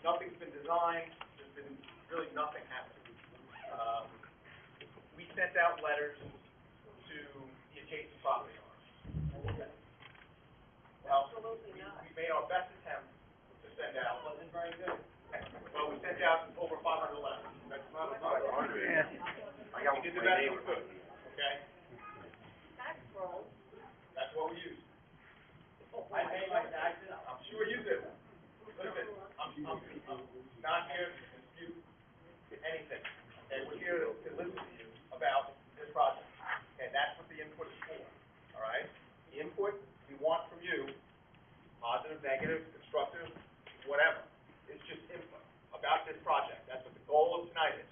Nothing's been designed. There's been really nothing happening. We sent out letters to the adjacent property owners. Well, we made our best attempt to send out. Wasn't very good. Well, we sent out over 500 letters. That's not 500. Yeah. We did the best we could. Okay. That's what we used. I pay my taxes. I'm sure you do. Listen, I'm not here to dispute anything. Okay, we're here to listen to you about this project. And that's what the input is for. All right? The input we want from you, positive, negative, constructive, whatever, it's just input about this project. That's what the goal of tonight is.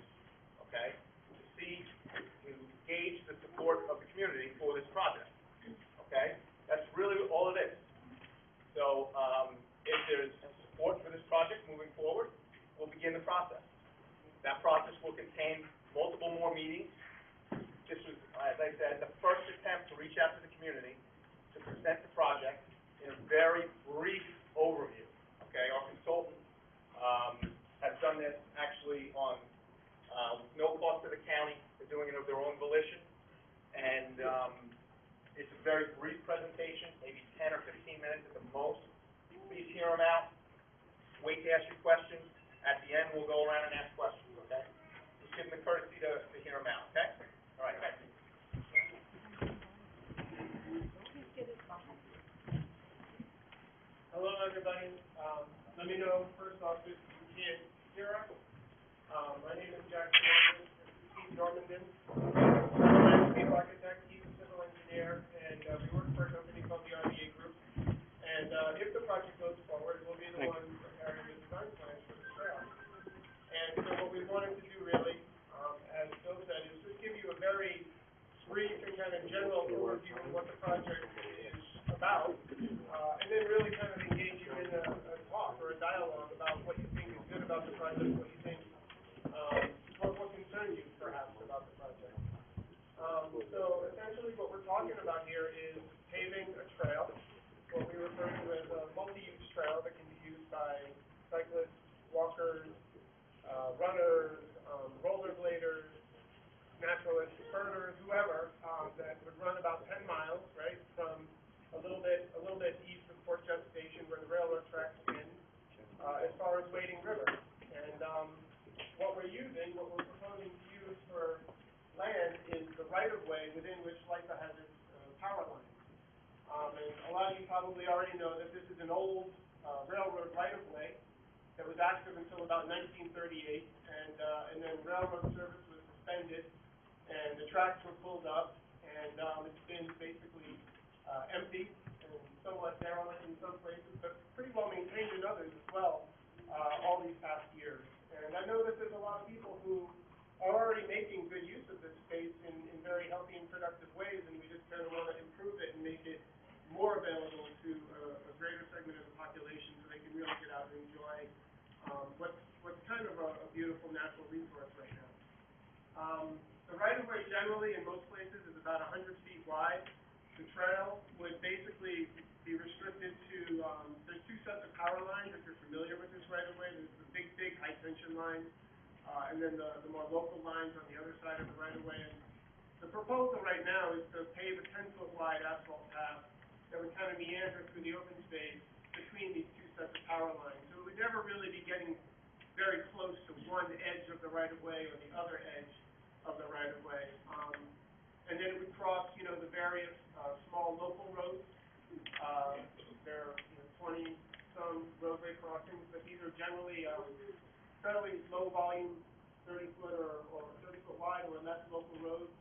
Okay? To gauge the support of the community for this project. Okay? That's really all it is. So, if there's support for this project moving forward, we'll begin the process. That process will contain multiple more meetings. This was, as I said, the first attempt to reach out to the community to present the project in a very brief overview. Okay, our consultant has done this actually on no cost to the county. They're doing it of their own volition, and it's a very brief presentation, maybe 10 or 15 minutes at the most. Please hear them out. Wait to ask your questions. At the end, we'll go around and ask questions, okay? Just give them the courtesy to hear them out, okay? All right, thank you. Hello, everybody. Let me know, first off, if you can't hear us. My name is Jack Normandin. I'm a landscape architect. He's a civil engineer, and we work for a company called the RBA Group. And if the project goes forward, we'll be the ones preparing the design plans for the trail. And so what we wanted to do really, as Bill said, is just give you a very brief and kind of general overview of what the project is about, and then really kind of engage you in a talk or a dialogue about what you think is good about the project, what you think, what concerns you perhaps about the project. So essentially what we're talking about here is paving a trail, what we refer to as a multi-use trail that can be used by cyclists, walkers, runners, rollerbladers, naturalists, birders, whoever, that would run about 10 miles, right, from a little bit east of Port Jet Station where the railroad tracks end, as far as Wading River. And what we're proposing to use for land is the right-of-way within which LIPA has its power line. And a lot of you probably already know that this is an old railroad right-of-way that was active until about 1938, and then railroad service was suspended, and the tracks were pulled up, and it's been basically empty and somewhat derelict in some places, but pretty well maintained in others as well, all these past years. And I know that there's a lot of people who are already making good use of this space in very healthy and productive ways, and we just kind of want to improve it and make it more available to a greater segment of the population so they can really get out and enjoy what's kind of a beautiful natural resource right now. The right-of-way generally in most places is about 100 feet wide. The trail would basically be restricted to, there's two sets of power lines if you're familiar with this right-of-way. There's the big high-tension line, and then the more local lines on the other side of the right-of-way. And the proposal right now is to pave a 10-foot wide asphalt path that would kind of meander through the open space between these two sets of power lines. So it would never really be getting very close to one edge of the right-of-way or the other edge of the right-of-way. And then it would cross, the various small local roads. There are 20-some roadway crossings, but these are generally fairly low-volume, 30-foot or 30-foot wide or less local roads.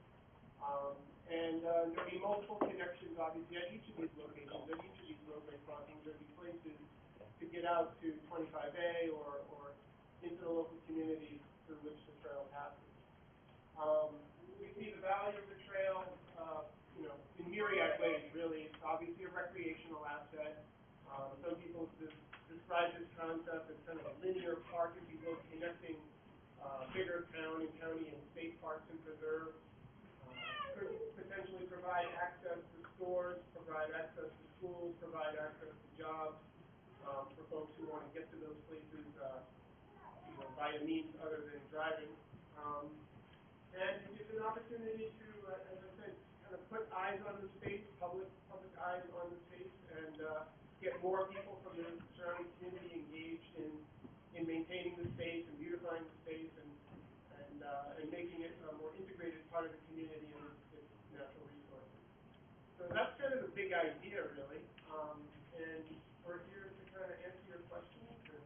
And there'll be multiple connections, obviously, at each of these locations, at each of these roadway crossings. There'll be places to get out to 25A or into the local communities through which the trail passes. We see the value of the trail, in myriad ways, really. It's obviously a recreational asset. Some people describe this concept as kind of a linear park, if you will, connecting bigger town and county and state parks and preserves. Could potentially provide access to stores, provide access to schools, provide access to jobs for folks who want to get to those places by a means other than driving. And it gives an opportunity to, as I said, kind of put eyes on the space, public eyes on the space, and get more people from the surrounding community engaged in maintaining the space and beautifying the space and making it a more integrated part of the community and its natural resources. So that's kind of the big idea, really. And we're here to kind of answer your questions and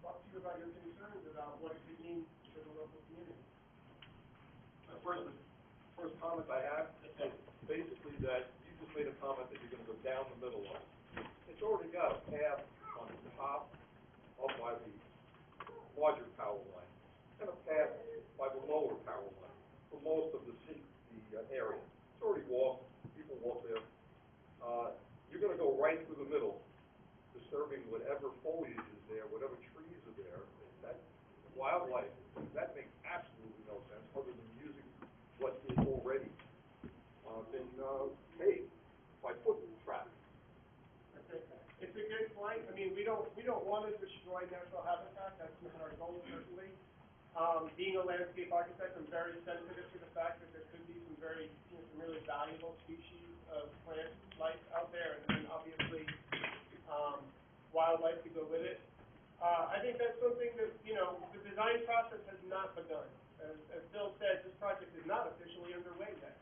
talk to you about your concerns about what it could mean for the local community. First comment I have is basically that you just made a comment that you're going to go down the middle of it. It's already got a path on the top up by the larger power line and a path by the lower power line for most of the area. It's already walked. People walk there. You're going to go right through the middle, disturbing whatever foliage is there, whatever trees are there. That wildlife, that makes absolutely no sense other than using what is already been paved by foot traffic. It's a good point. I mean, we don't want to destroy natural habitat. That's not our goal, certainly. Being a landscape architect, I'm very sensitive to the fact that there could be some some really valuable species of plant life out there, and then obviously wildlife to go with it. I think that's something that, the design process has not begun. As Bill said, this project is not officially underway yet.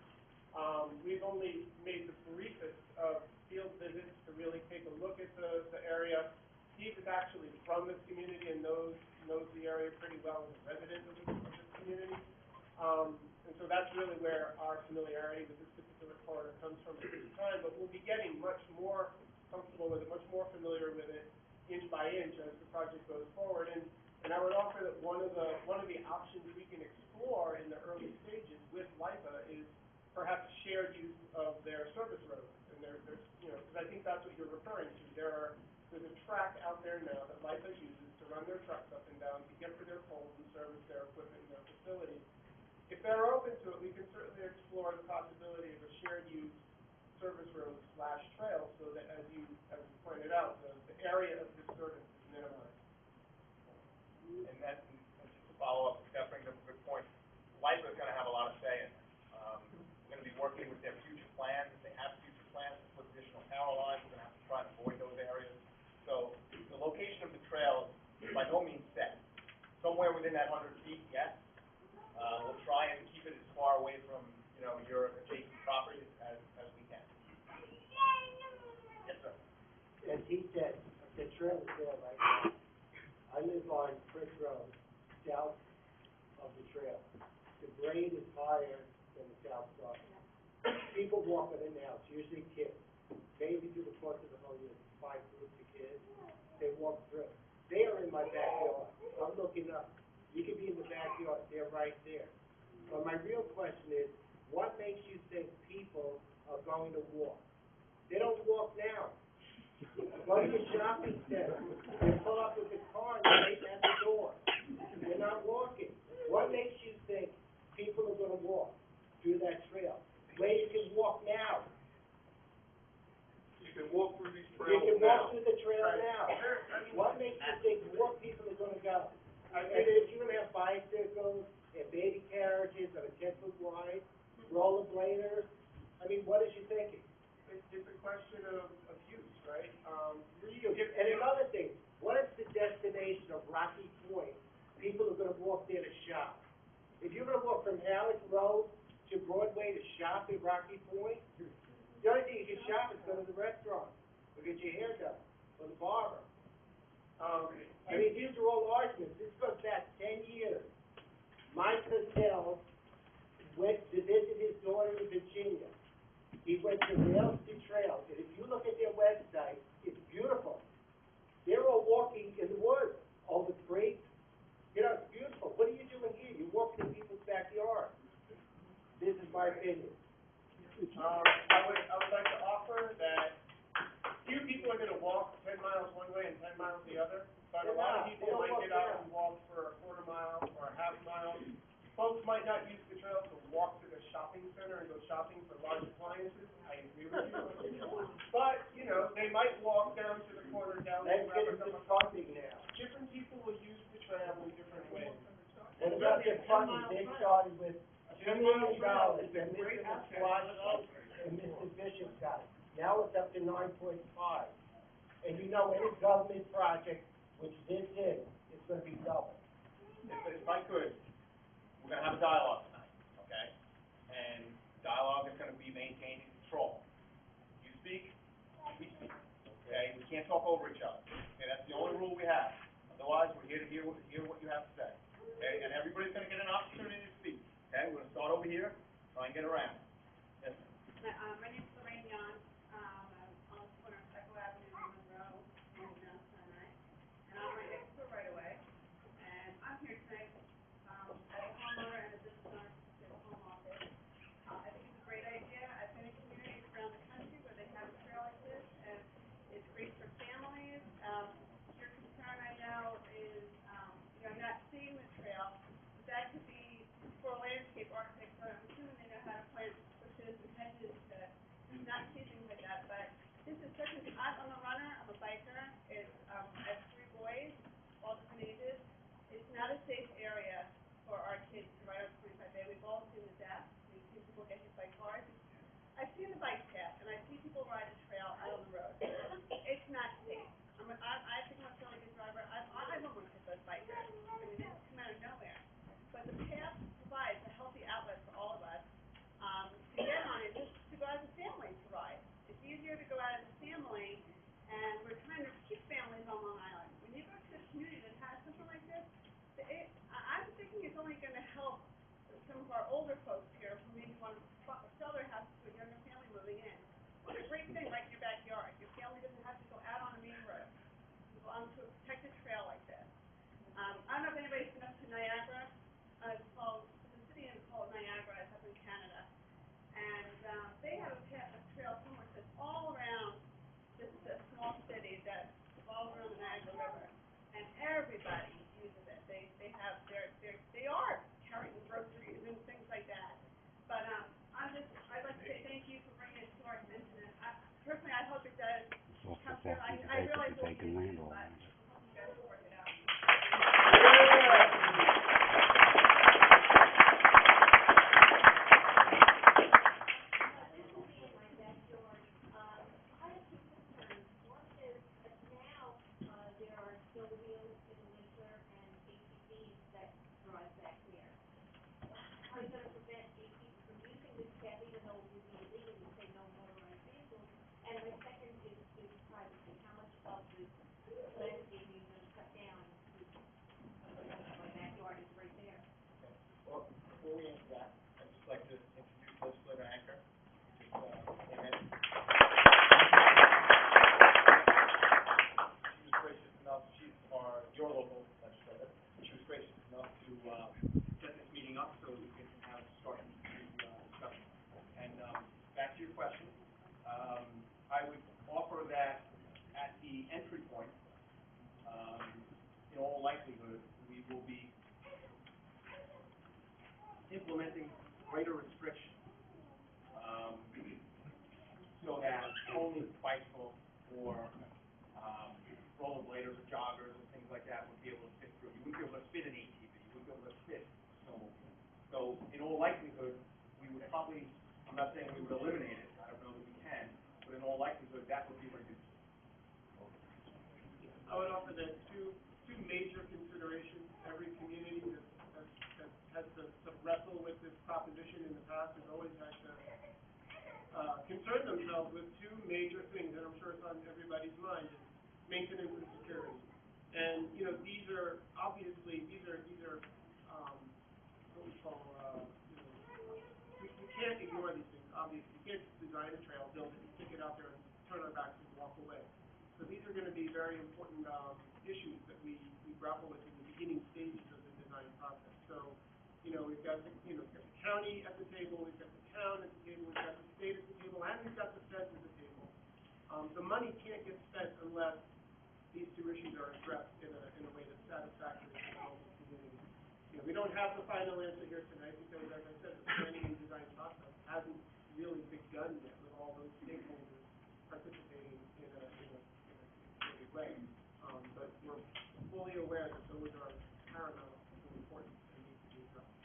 We've only made the briefest of field visits to really take a look at the area. Steve is actually from this community and knows the area pretty well as a resident of this community. And so that's really where our familiarity with this particular corridor comes from at this time, but we'll be getting much more comfortable with it, much more familiar with it, inch by inch as the project goes forward. And I would offer that one of the options we can explore in the early stages with LIPA is perhaps shared use of their service roads. And there's because I think that's what you're referring to. There's a track out there now that LIPA uses to run their trucks up and down to get to their poles and service their equipment and their facilities. If they're open to it, we can certainly explore the possibility of a shared use service road / trail so that, as you pointed out, the area of disturbance is minimized. And just to follow up, Jeff brings up a good point. LIPA is going to have a lot of say in it. We're going to be working with their future plans. If they have future plans to put additional power lines, we're going to have to try and avoid those areas. So the location of the trail is by no means set. Somewhere within that 100 feet, yes. We'll try and keep it as far away from your adjacent properties as we can. Yes, sir. As he said, the trail is there right now. I live on Chris Road, south of the trail. The grade is higher than the south side. People walk in and out, usually kids. Maybe through the course of the whole year, 5 groups of kids. They walk through. They are in my backyard. I'm looking up. You can be in the backyard. They're right there. But my real question is, what makes you think people are going to walk? They don't walk now. Go to your shopping center. They pull up with the car and they wait at the door. They're not walking. What makes you think people are going to walk through that trail? Where you can walk now. You can walk through these You trails can now. walk through the trail now. What makes you think more people are going to go? And if you're going to have bicycles and baby carriages that are 10 foot wide, rollerbladers, I mean, what is you thinking? It's a question of use, right? And another thing, what is the destination of Rocky Point? People are going to walk there to shop. If you're going to walk from Halleck Road to Broadway to shop at Rocky Point, the only thing you can shop is go to the restaurant or get your hair done or the barber. I mean, these are all arguments. This goes back 10 years. Mike Cattell went to visit his daughter in Virginia. He went to Rails to Trails, and if you look at their website, it's beautiful. They're all walking in the woods, over creeks. It's beautiful. What are you doing here? You're walking in people's backyard. This is my opinion. I would like to offer that few people are going to walk 10 miles one way and 10 miles the other, but a lot of people might get out and walk for a quarter mile or a half mile. Folks might not use the trail to walk to the shopping center and go shopping for large appliances. I agree with you. But, they might walk down to the corner down Let's there. get into funding now. Different people will use the trail in different they started with $2 million, It's a and great Mr. asset. Washington and Mr. Bishop got it. Now it's up to 9.5. And you know, any government project, which this is, it's gonna be double. If I could, we're gonna have a dialogue tonight, okay? And dialogue is gonna be maintained in control. You speak, we speak, okay? We can't talk over each other, okay? That's the only rule we have. Otherwise, we're here to hear what you have to say, okay? And everybody's gonna get an opportunity to speak, okay? We're gonna start over here, try and get around. Yes, ma'am. My name's Lorraine Yon. I'm on the corner of Echo Avenue and Monroe in Mount Sinai. And I'm right next to it right away. And I'm here tonight, as a homeowner and a business owner to the home office. I think it's a great idea. I've been in communities around the country where they have a trail like this, and it's great for families. Your concern, I know, is, you're not seeing the trail. But that could be for a landscape architect, so I'm assuming they know how to plant bushes and hedges to not see things like that. But this is such I'm a runner, I'm a biker. It's, I have 3 boys, all different ages. It's not a safe area for our kids to ride on 25A. We've all seen the deaths. We've seen people get hit by cars. I've seen the bike path, and I see people ride a trail out on the road. It's not safe. I think I'm a fairly good driver. I almost hit those bikers. I mean, they just come out of nowhere. But the path provides a healthy outlet for all of us to get on it, just to go as a family to ride. It's easier to go out as a family, and we're trying to keep families on Long Island. When you go to a community that has something like this, I'm thinking it's only going to help some of our older folks here who maybe want to sell their house to a younger family moving in. It's a great thing right in your backyard. Your family doesn't have to go out on a main road. You go onto a protected trail like this. I don't know if anybody's been up to Niagara. It's called, the city is called Niagara. It's up in Canada. And they have a trail somewhere that's all around this small city that's all around the Niagara River. And everybody uses it. They are carrying groceries and things like that. But I'd like to say thank you for bringing it to our attention. And personally, I hope it does come through. I realize we'll get it, but I hope you guys will work it out. Well, before we answer that, I'd just like to introduce Legislator Anker. Just came in. She was gracious enough, she's your local legislator. She was gracious enough to set this meeting up so we can have start the discussion. And back to your question, I would offer that at the entry point, in all likelihood, we will be implementing greater restrictions so that only bicycles or rollerbladers or joggers and things like that would be able to fit through. You wouldn't be able to fit an ATV. You wouldn't be able to fit a snowmobile. So in all likelihood, we would probably, I'm not saying we would eliminate it. I don't know that we can, but in all likelihood, that would be reduced. I would offer that two major considerations. Every community that has to wrestle with this proposition in the past has always had to concern themselves with 2 major things, and I'm sure it's on everybody's mind, is maintenance and security. And, you know, these are obviously, these are what we call, we can't ignore these things, obviously. You can't design a trail, build it, stick it out there, and turn our backs and walk away. So these are going to be very important issues that we grapple with in the beginning stages of the design process. So, you know, we've got the county at the table, we've got the town at the table, we've got the state at the table, and we've got the feds at the table. The money can't get spent unless these 2 issues are addressed in a way that's satisfactory to the local community. You know, we don't have the final answer here tonight because, as I said, the planning and design process hasn't really begun yet with all those stakeholders participating in a big way. But we're fully aware that those are paramount and important and need to be addressed.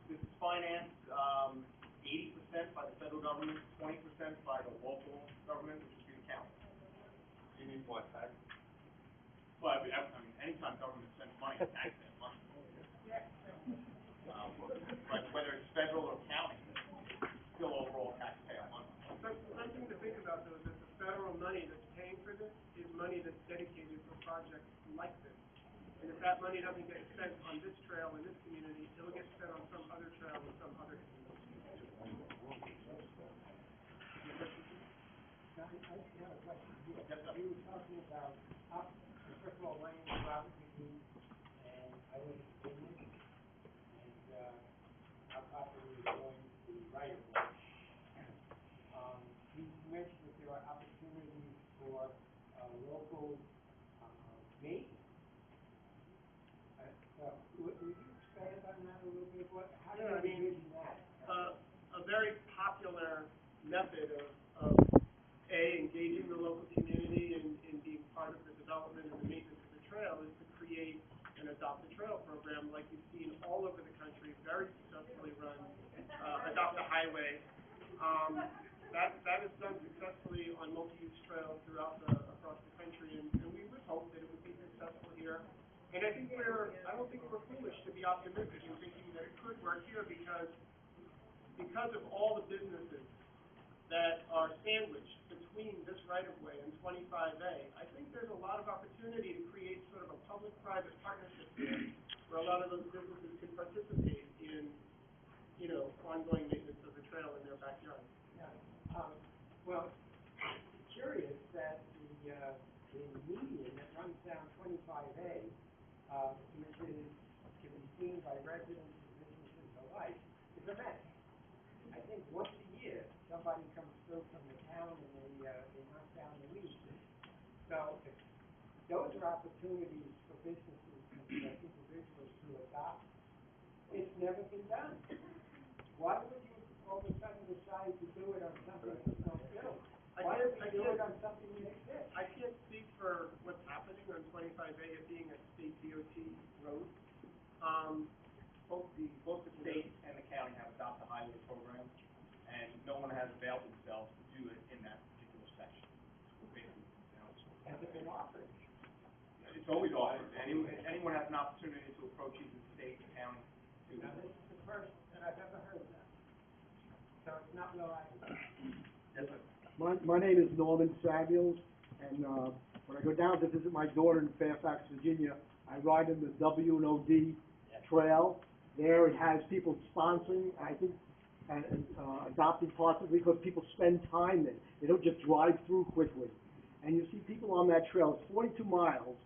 this is financed, 80% by the federal government, 20% by the local government, which is the county. You need what, tax? Well, I mean, anytime government spends money, it's taxpayer money. But whether it's federal or county, it's still overall taxpayer money. Something to think about though is that the federal money that's paying for this is money that's dedicated for projects like this. And if that money doesn't get spent on this trail in this community, it'll get spent on some other trail in some other community. Now, I have a question here. You were talking about, first of all, my name is Robert McGee, and I live in Finland, and, our property is going to the right of way. You mentioned that there are opportunities for, local, maintenance. Would you expand on that a little bit? How do you envision that? A very popular method of engaging the local community in being part of the development and the maintenance of the trail is to create an adopt a trail program like you've seen all over the country, very successfully run, adopt a highway. That is done successfully on multi-use trails across the country, and we would hope that it would be successful here. And I don't think we're foolish to be optimistic in thinking that it could work here because of all the businesses that are sandwiched between this right-of-way and 25A, I think there's a lot of opportunity to create sort of a public-private partnership here where a lot of those businesses can participate in, ongoing maintenance of the trail in their backyard. Yeah. Well, curious that the median that runs down 25A, which can be seen by residents and businesses alike, is a mess. I think once a year, somebody comes through from the town and they knock down the weeds. So if those are opportunities for businesses and individuals to adopt. It's never been done. Why would you all of a sudden decide to do it on something that's not built? Why don't you do it on something that exists? I can't speak for what's happening on 25A, it being a state DOT road. Both the state and the county have adopted a highway program, and no one has availed themselves to do it in that particular section. Has it been offered? It's always offered. Anyone has an opportunity to approach either the state or county to. Now, this is the first that I've ever heard of that. So it's not reliable. Yes, sir. My name is Norman Samuels, and when I go down to visit my daughter in Fairfax, Virginia, I ride in the W&OD trail. There it has people sponsoring, I think, and adopting parts of it because people spend time there. They don't just drive through quickly. And you see people on that trail. It's 42 miles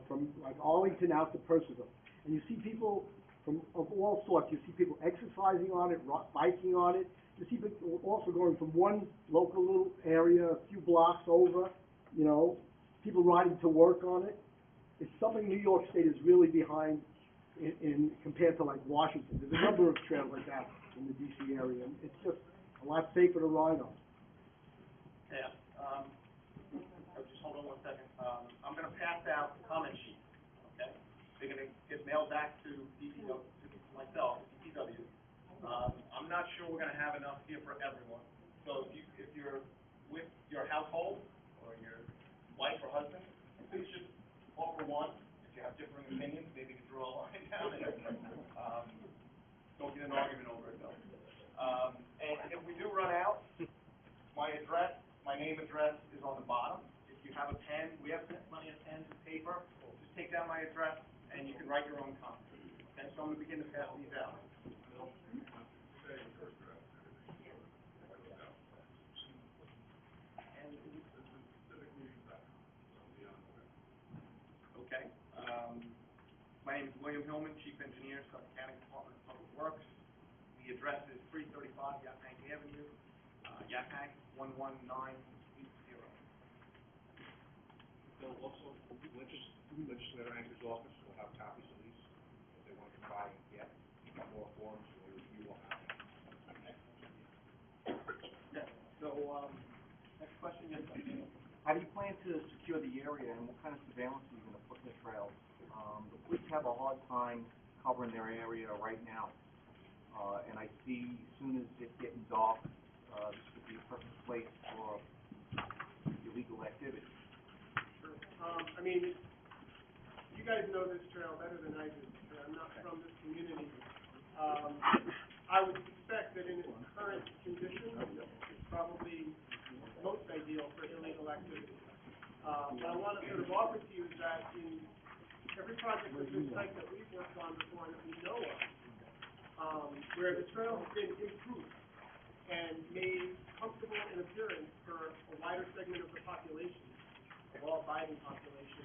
from like Arlington out to Percival. And you see people of all sorts. You see people exercising on it, biking on it. You see people also going from one local little area a few blocks over, people riding to work on it. It's something New York State is really behind in compared to like Washington. There's a number of trails like that in the D.C. area, and it's just a lot safer to ride on. Yeah. Just hold on one second. I'm going to pass out comment sheets. Okay. They're going to get mailed back to DPW, to myself, DPW. I'm not sure we're going to have enough here for everyone. So if you're with your household or your wife or husband, please just offer one. If you have differing opinions, maybe you can draw a line down and don't get an argument over it though. And if we do run out, my name address is on the bottom. If you have a pen, we have plenty of pens and paper. Just take down my address and you can write your own comments. Okay, so I'm going to begin to pass these out. Okay. My name is William Hillman, Chief Engineer, Suffolk County Department of Public Works. The address is 335 Yaphank Avenue, Yaphank 11980. So also, Legislator Anker's office will have copies of these if they want to try and get more forms or review on that. Yeah, so, next question is, how do you plan to secure the area and what kind of surveillance are you going to put in the trails? The police have a hard time covering their area right now. And I see as soon as it's getting dark, this would be a perfect place for illegal activity. Sure. I mean, you guys know this trail better than I do. I'm not from this community. I would suspect that in its current condition, it's probably most ideal for illegal activity. What I want to sort of offer to you is that in every project of this type that we've worked on before and that we know of, where the trail has been improved and made comfortable in appearance for a wider segment of the population, of all abiding population,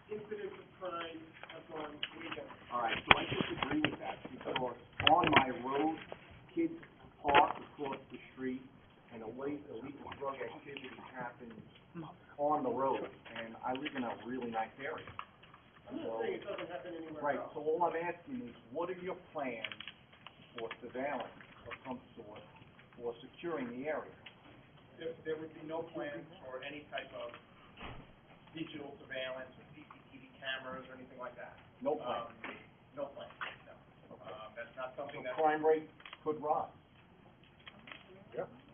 incidents of crime have gone way down. All right, so I disagree with that because on my road, kids park across the street and illegal drug activity happens on the road, and I live in a really nice area. I'm not saying it doesn't happen anywhere Right, else. so all I'm asking is, what are your plans for surveillance of some sort or securing the area? There would be no plans for any type of digital surveillance or CCTV cameras or anything like that. No plan. No plan, no. That's not something So that, crime rate could rise.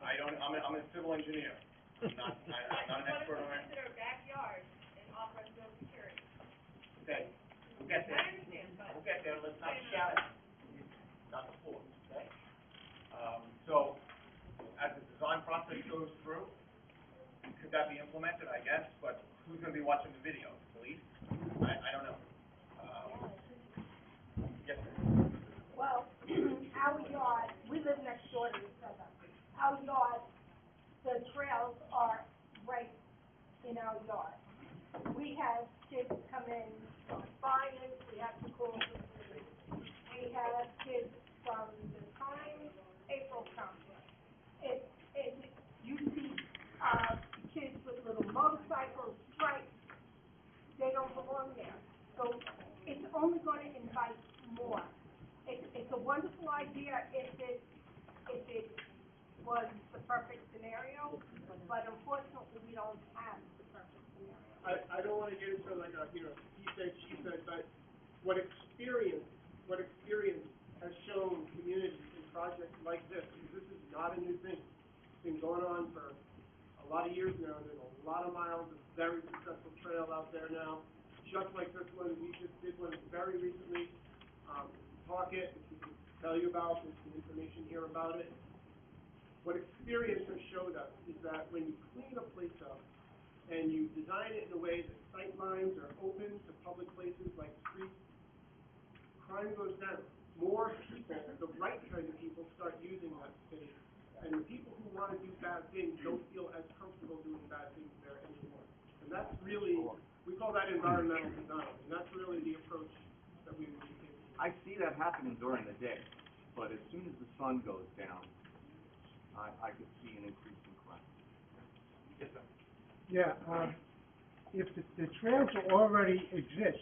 I'm a civil engineer. I'm not an expert on it. Consider backyard and offer no security. Okay, we'll get there. I understand, but. We'll get there, let's not shout it. Not the floor, okay? So, as the design process goes through, could that be implemented, I guess, but who's gonna be watching the video? Police? I don't know. Yes, sir. Well, our yard, we live next door to each other. Our yard, the trails are right in our yard. We have kids come in from fires, we have to call the city. We have kids from the time April comes. You see, kids with little motorcycles, stripes, they don't belong there. So it's only going to invite more. It's a wonderful idea if it was the perfect scenario, but unfortunately, we don't have the perfect scenario. I don't want to get into like a, he said, she said, but what experience has shown communities in projects like this, because this is not a new thing. It's been going on for a lot of years now, and there's a lot of miles of very successful trail out there now. Just like this one, we just did one very recently. Talk it, we can tell you about, there's some information here about it. What experience has showed us is that when you clean a place up and you design it in a way that sight lines are open to public places like streets, crime goes down. More people, the right kind of people, start using that space. And the people who want to do bad things don't feel as comfortable doing bad things there anymore. And that's really, we call that environmental design. And that's really the approach that we would be taking. I see that happening during the day, but as soon as the sun goes down, I could see an increase in crime. Yes, sir. Yeah, if the trails already exist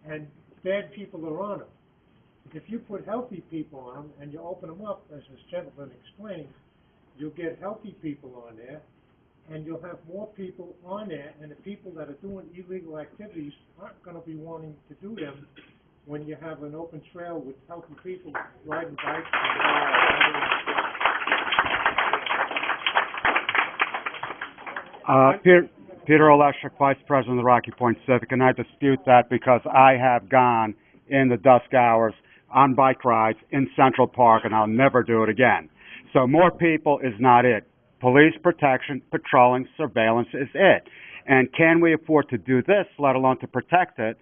and bad people are on them, if you put healthy people on them and you open them up, as this gentleman explained, you'll get healthy people on there and you'll have more people on there, and the people that are doing illegal activities aren't going to be wanting to do them when you have an open trail with healthy people riding bikes Peter Oleshek, Vice President of the Rocky Point Civic, and I dispute that because I have gone in the dusk hours on bike rides in Central Park, and I'll never do it again. So more people is not it. Police protection, patrolling, surveillance is it. And can we afford to do this, let alone to protect it?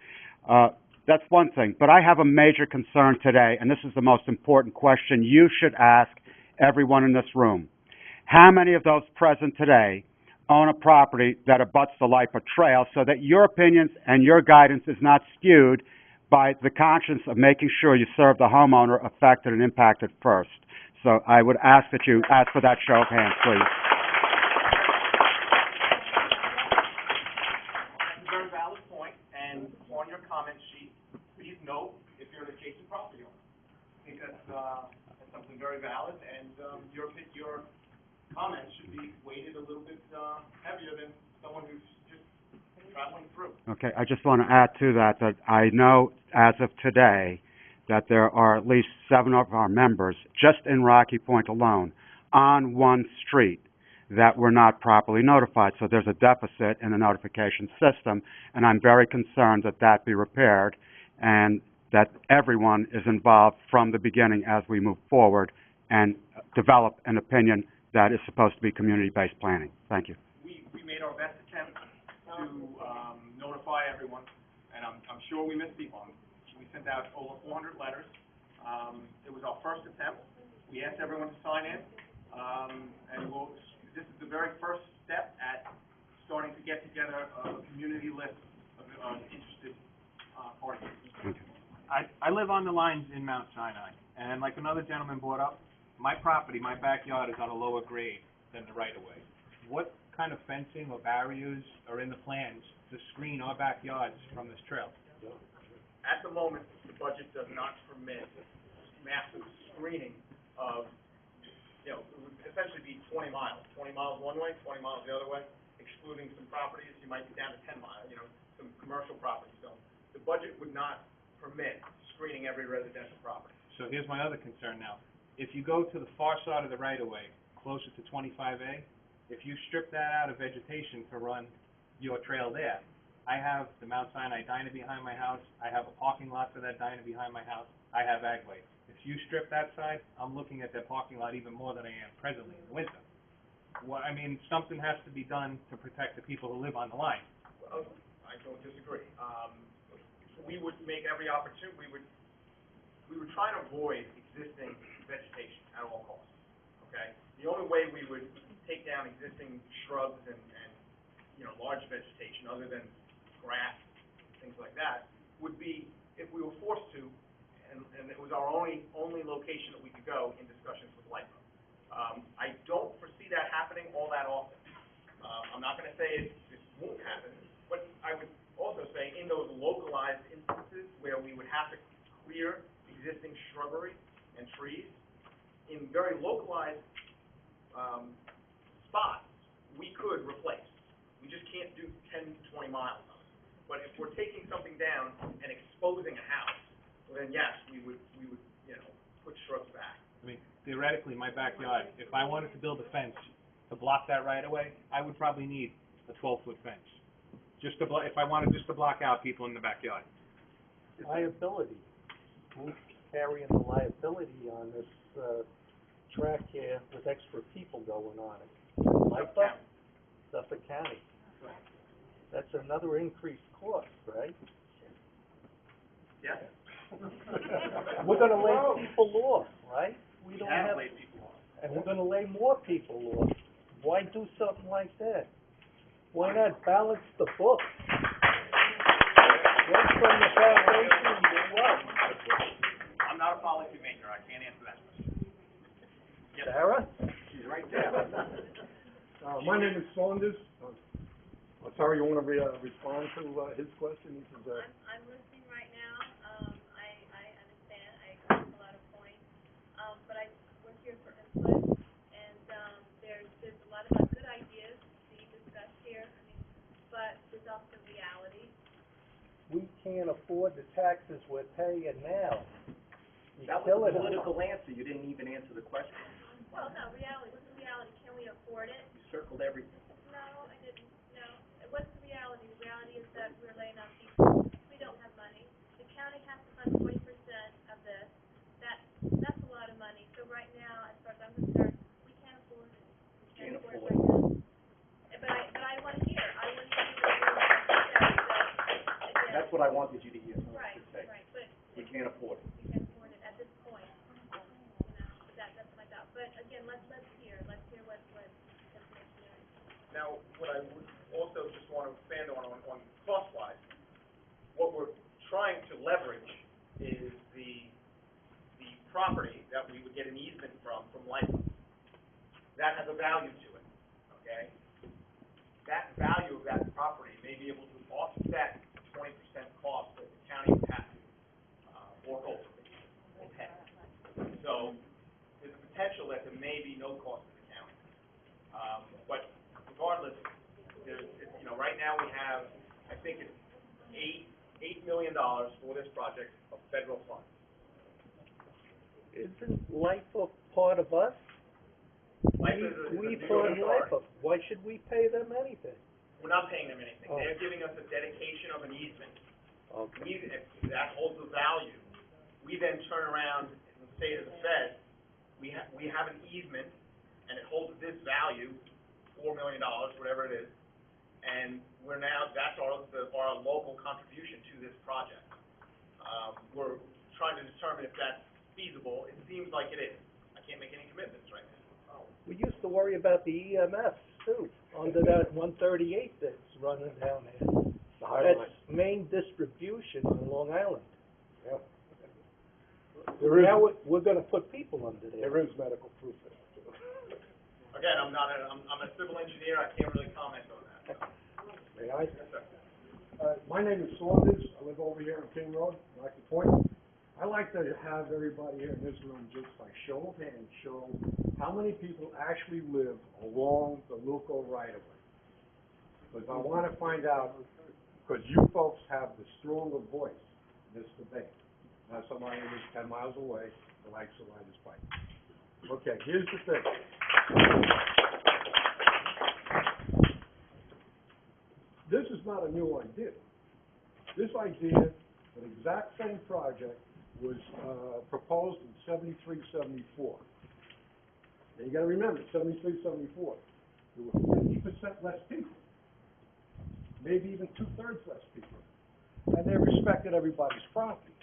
That's one thing. But I have a major concern today, and this is the most important question you should ask everyone in this room. How many of those present today own a property that abuts the Lipa Trail so that your opinions and your guidance is not skewed by the conscience of making sure you serve the homeowner affected and impacted first? So I would ask that you ask for that show of hands, please. That's a very valid point, and on your comment sheet, please note if you're an adjacent property owner. I think that's something very valid, and your comments should be weighted a little bit heavier than someone who's just traveling through. Okay, I just want to add to that, that I know as of today that there are at least 7 of our members, just in Rocky Point alone, on one street that were not properly notified. So there's a deficit in the notification system, and I'm very concerned that that be repaired and that everyone is involved from the beginning as we move forward and develop an opinion that is supposed to be community-based planning. Thank you. We made our best attempt to notify everyone, and I'm sure we missed people. We sent out over 400 letters. It was our first attempt. We asked everyone to sign in, and this is the very first step at starting to get together a community list of interested parties. I live on the lines in Mount Sinai, and like another gentleman brought up, my property, my backyard is on a lower grade than the right-of-way. What kind of fencing or barriers are in the plans to screen our backyards from this trail? At the moment, the budget does not permit massive screening of, it would essentially be 20 miles. 20 miles one way, 20 miles the other way, excluding some properties, you might be down to 10 miles, some commercial properties. So the budget would not permit screening every residential property. So here's my other concern now. If you go to the far side of the right-of-way, closer to 25A, if you strip that out of vegetation to run your trail there, I have the Mount Sinai diner behind my house, I have a parking lot for that diner behind my house, I have Agway. If you strip that side, I'm looking at that parking lot even more than I am presently in the winter. Well, something has to be done to protect the people who live on the line. Well, I don't disagree. We would make every opportunity, we would try to avoid existing vegetation at all costs, okay? The only way we would take down existing shrubs and large vegetation other than grass, things like that, would be if we were forced to, and it was our only location that we could go in discussions with LIPA. I don't foresee that happening all that often. I'm not going to say it won't happen, but I would also say in those localized instances where we would have to clear existing shrubbery and trees, in very localized spots, we could replace. We just can't do 10 to 20 miles of it. But if we're taking something down and exposing a house, well then yes, we would put shrubs back. Theoretically, my backyard, if I wanted to build a fence to block that right-of-way, I would probably need a 12-foot fence. If I wanted just to block out people in the backyard. Liability. Who's carrying the liability on this track here with extra people going on it? LIPA? Suffolk County. That's another increased cost, right? Yes? We're gonna lay people off, right? We don't have have, laid people off. and we're gonna lay more people off. Why do something like that? Why not balance the books? Right from the foundation and the what? I'm not a policy maker, I can't answer that question. Yes. Sarah? She's right there. My name is Saunders. Sarah, you want to respond to his question? He says, I'm listening right now. I understand. I agree with a lot of points. But we're here for input, and there's a lot of good ideas being discussed here. But there's also reality. we can't afford the taxes we're paying now. That was a political answer. You didn't even answer the question. Well, no, reality. What's the reality? Can we afford it? You circled everything. No, I didn't. No. What's the reality? The reality is that we're laying off people. We don't have money. The county has to fund 20% of this. That's a lot of money. So right now, as far as I'm concerned, we can't afford it. We can't afford it right now. But I want to hear. I want to hear what you're saying. Again, That's what I wanted you to hear. right, To say. right. But We can't afford it. we can't afford it at this point. But that's my doubt. But again, let's hear. Let's hear what information there is. Now, what I would also just want to expand on cost-wise, what we're trying to leverage is the property that we would get an easement from LIPA. That has a value to it, okay? That value of that property may be able to offset 20% cost that the county would have to fork over or pay. So there's a potential that there may be no cost to the county. But regardless, right now we have think it's $8 million for this project of federal funds. Isn't LIPA part of us? LIPA is a We New fund York authority. LIPA. Why should we pay them anything? We're not paying them anything. Oh. They're giving us a dedication of an easement. Okay. If that holds a value. We then turn around and say to the Fed, we have an easement, and it holds this value, $4 million, whatever it is, and that's our local contribution to this project. We're trying to determine if that's feasible. It seems like it is. I can't make any commitments right now. We used to worry about the EMFs too, under that 138 that's running down there. That's main distribution on Long Island. Yeah. Now we're gonna put people under there. There is medical proof of that, too. Again, I'm a civil engineer. I can't really comment on that. May I? Yes, sir. My name is Saunders. I live over here on King Road, Rocky Point. I like to have everybody here in this room just by show of hands show how many people actually live along the local right-of-way. Because I want to find out, because you folks have the stronger voice in this debate. Not somebody who lives 10 miles away who likes to ride his bike. Okay, here's the thing. This is not a new idea. This idea, the exact same project, was proposed in 73, 74. And you got to remember, 73, 74, there were 50% less people, maybe even 2/3 less people, and they respected everybody's property.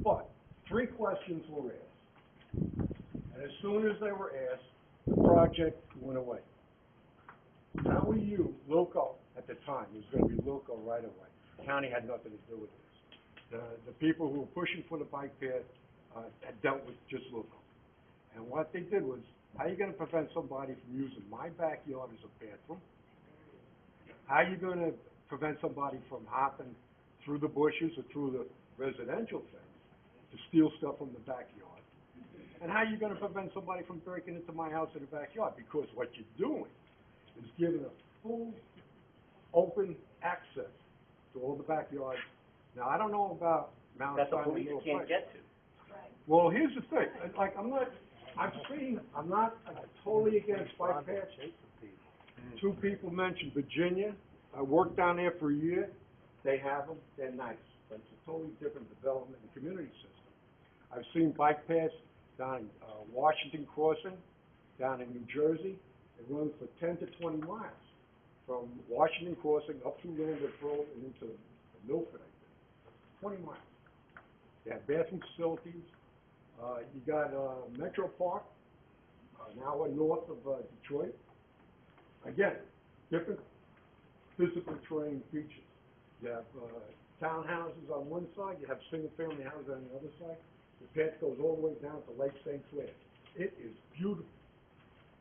But 3 questions were asked, and as soon as they were asked, the project went away. How were you, local, at the time, it was going to be local right away. The county had nothing to do with this. The people who were pushing for the bike path had dealt with just local. And what they did was, how are you going to prevent somebody from using my backyard as a bathroom? How are you going to prevent somebody from hopping through the bushes or through the residential fence to steal stuff from the backyard? And how are you going to prevent somebody from breaking into my house in the backyard? Because what you're doing is giving a full, open access to all the backyards. Now, I don't know about Mount Sinai. That the police can't get to. Well, here's the thing, I'm not totally against bike paths. 2 people mentioned Virginia. I worked down there for a year. They have them, they're nice, but it's a totally different development and community system. I've seen bike paths down in Washington Crossing, down in New Jersey. It runs for 10 to 20 miles from Washington Crossing up through Lambert Road and into Milford, I think. 20 miles. They have bathroom facilities. You got Metro Park, an hour north of Detroit. Again, different physical terrain features. You have townhouses on one side, you have single-family houses on the other side. The path goes all the way down to Lake St. Clair. It is beautiful.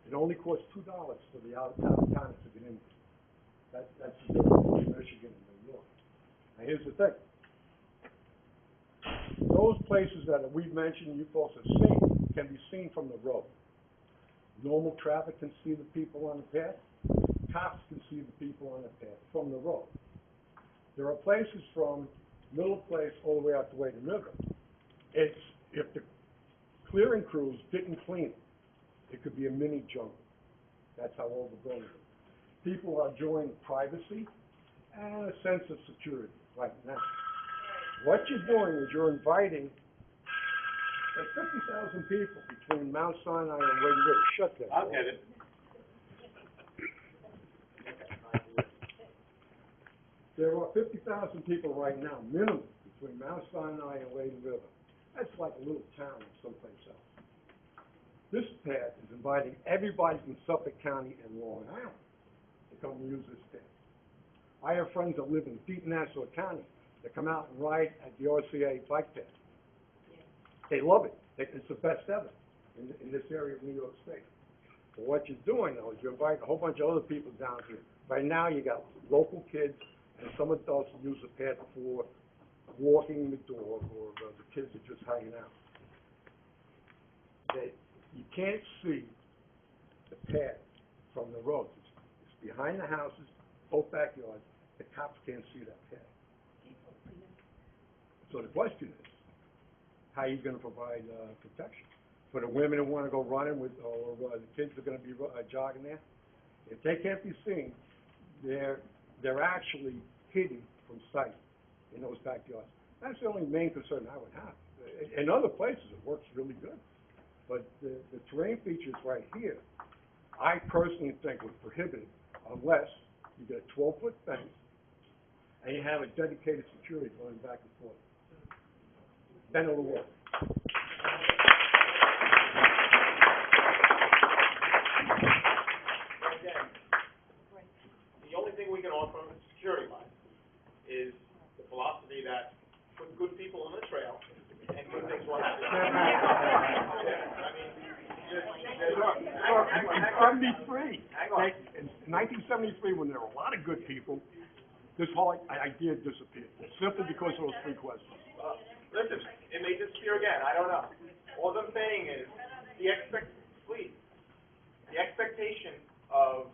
It only costs $2 for the out-of-town to get in. That's the difference between Michigan and New York. Now, here's the thing. Those places that we've mentioned, you folks have seen, can be seen from the road. Normal traffic can see the people on the path. Cops can see the people on the path from the road. There are places from Middle Place all the way out to Wading River. If the clearing crews didn't clean it could be a mini jungle. That's how overgrown it is. People are enjoying privacy and a sense of security right now. What you're doing is you're inviting, there's 50,000 people between Mount Sinai and Wading River. Shut that. I'll get it. There are 50,000 people right now, minimum, between Mount Sinai and Wading River. That's like a little town someplace else. This path is inviting everybody from Suffolk County and Long Island to come and use this path. I have friends that live in deep Nassau County that come out and ride at the RCA bike path. They love it. It's the best ever in this area of New York State. But what you're doing, though, is you're inviting a whole bunch of other people down here. Right now, you got local kids and some adults who use the path for walking the dog, or the kids are just hanging out. You can't see the path from the road. It's behind the houses, both backyards, the cops can't see that path. So the question is, how are you gonna provide, protection? For the women who wanna go running with, or, the kids are gonna be, jogging there? If they can't be seen, they're actually hidden from sight in those backyards. That's the only main concern I would have. In other places, it works really good. But the terrain features right here, I personally think would prohibit it unless you get a 12-foot fence and you have a dedicated security going back and forth. Then it'll work. Again, the only thing we can offer on the security line is the philosophy that put good people on the trail and good things will happen. I mean, In 1973, when there were a lot of good people, this whole idea disappeared, simply because of those three questions. Listen, it may disappear again, I don't know. All I'm saying is, the expectation of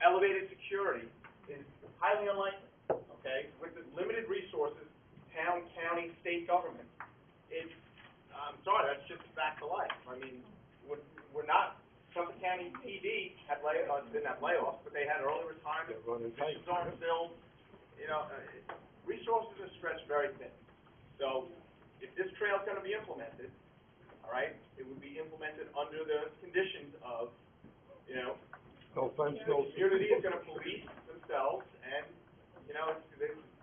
elevated security is highly unlikely, okay? With the limited resources, town, county, state government, it's, I'm sorry, that's just a fact of life. I mean, we're not, Suffolk County PD didn't have layoffs, but they had early retirement, positions aren't filled, resources are stretched very thin. So, if this trail is gonna be implemented, all right, it would be implemented under the conditions of, No fence, the no. community is gonna police themselves, and,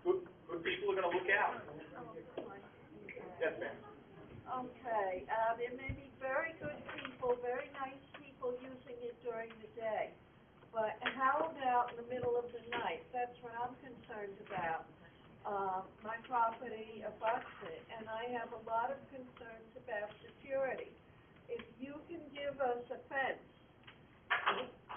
good people are gonna look out. Yes, ma'am. Okay, there may be very good people, very nice people using it during the day, but how about in the middle of the night? That's what I'm concerned about. My property abuts it, and I have a lot of concerns about security. If you can give us a fence,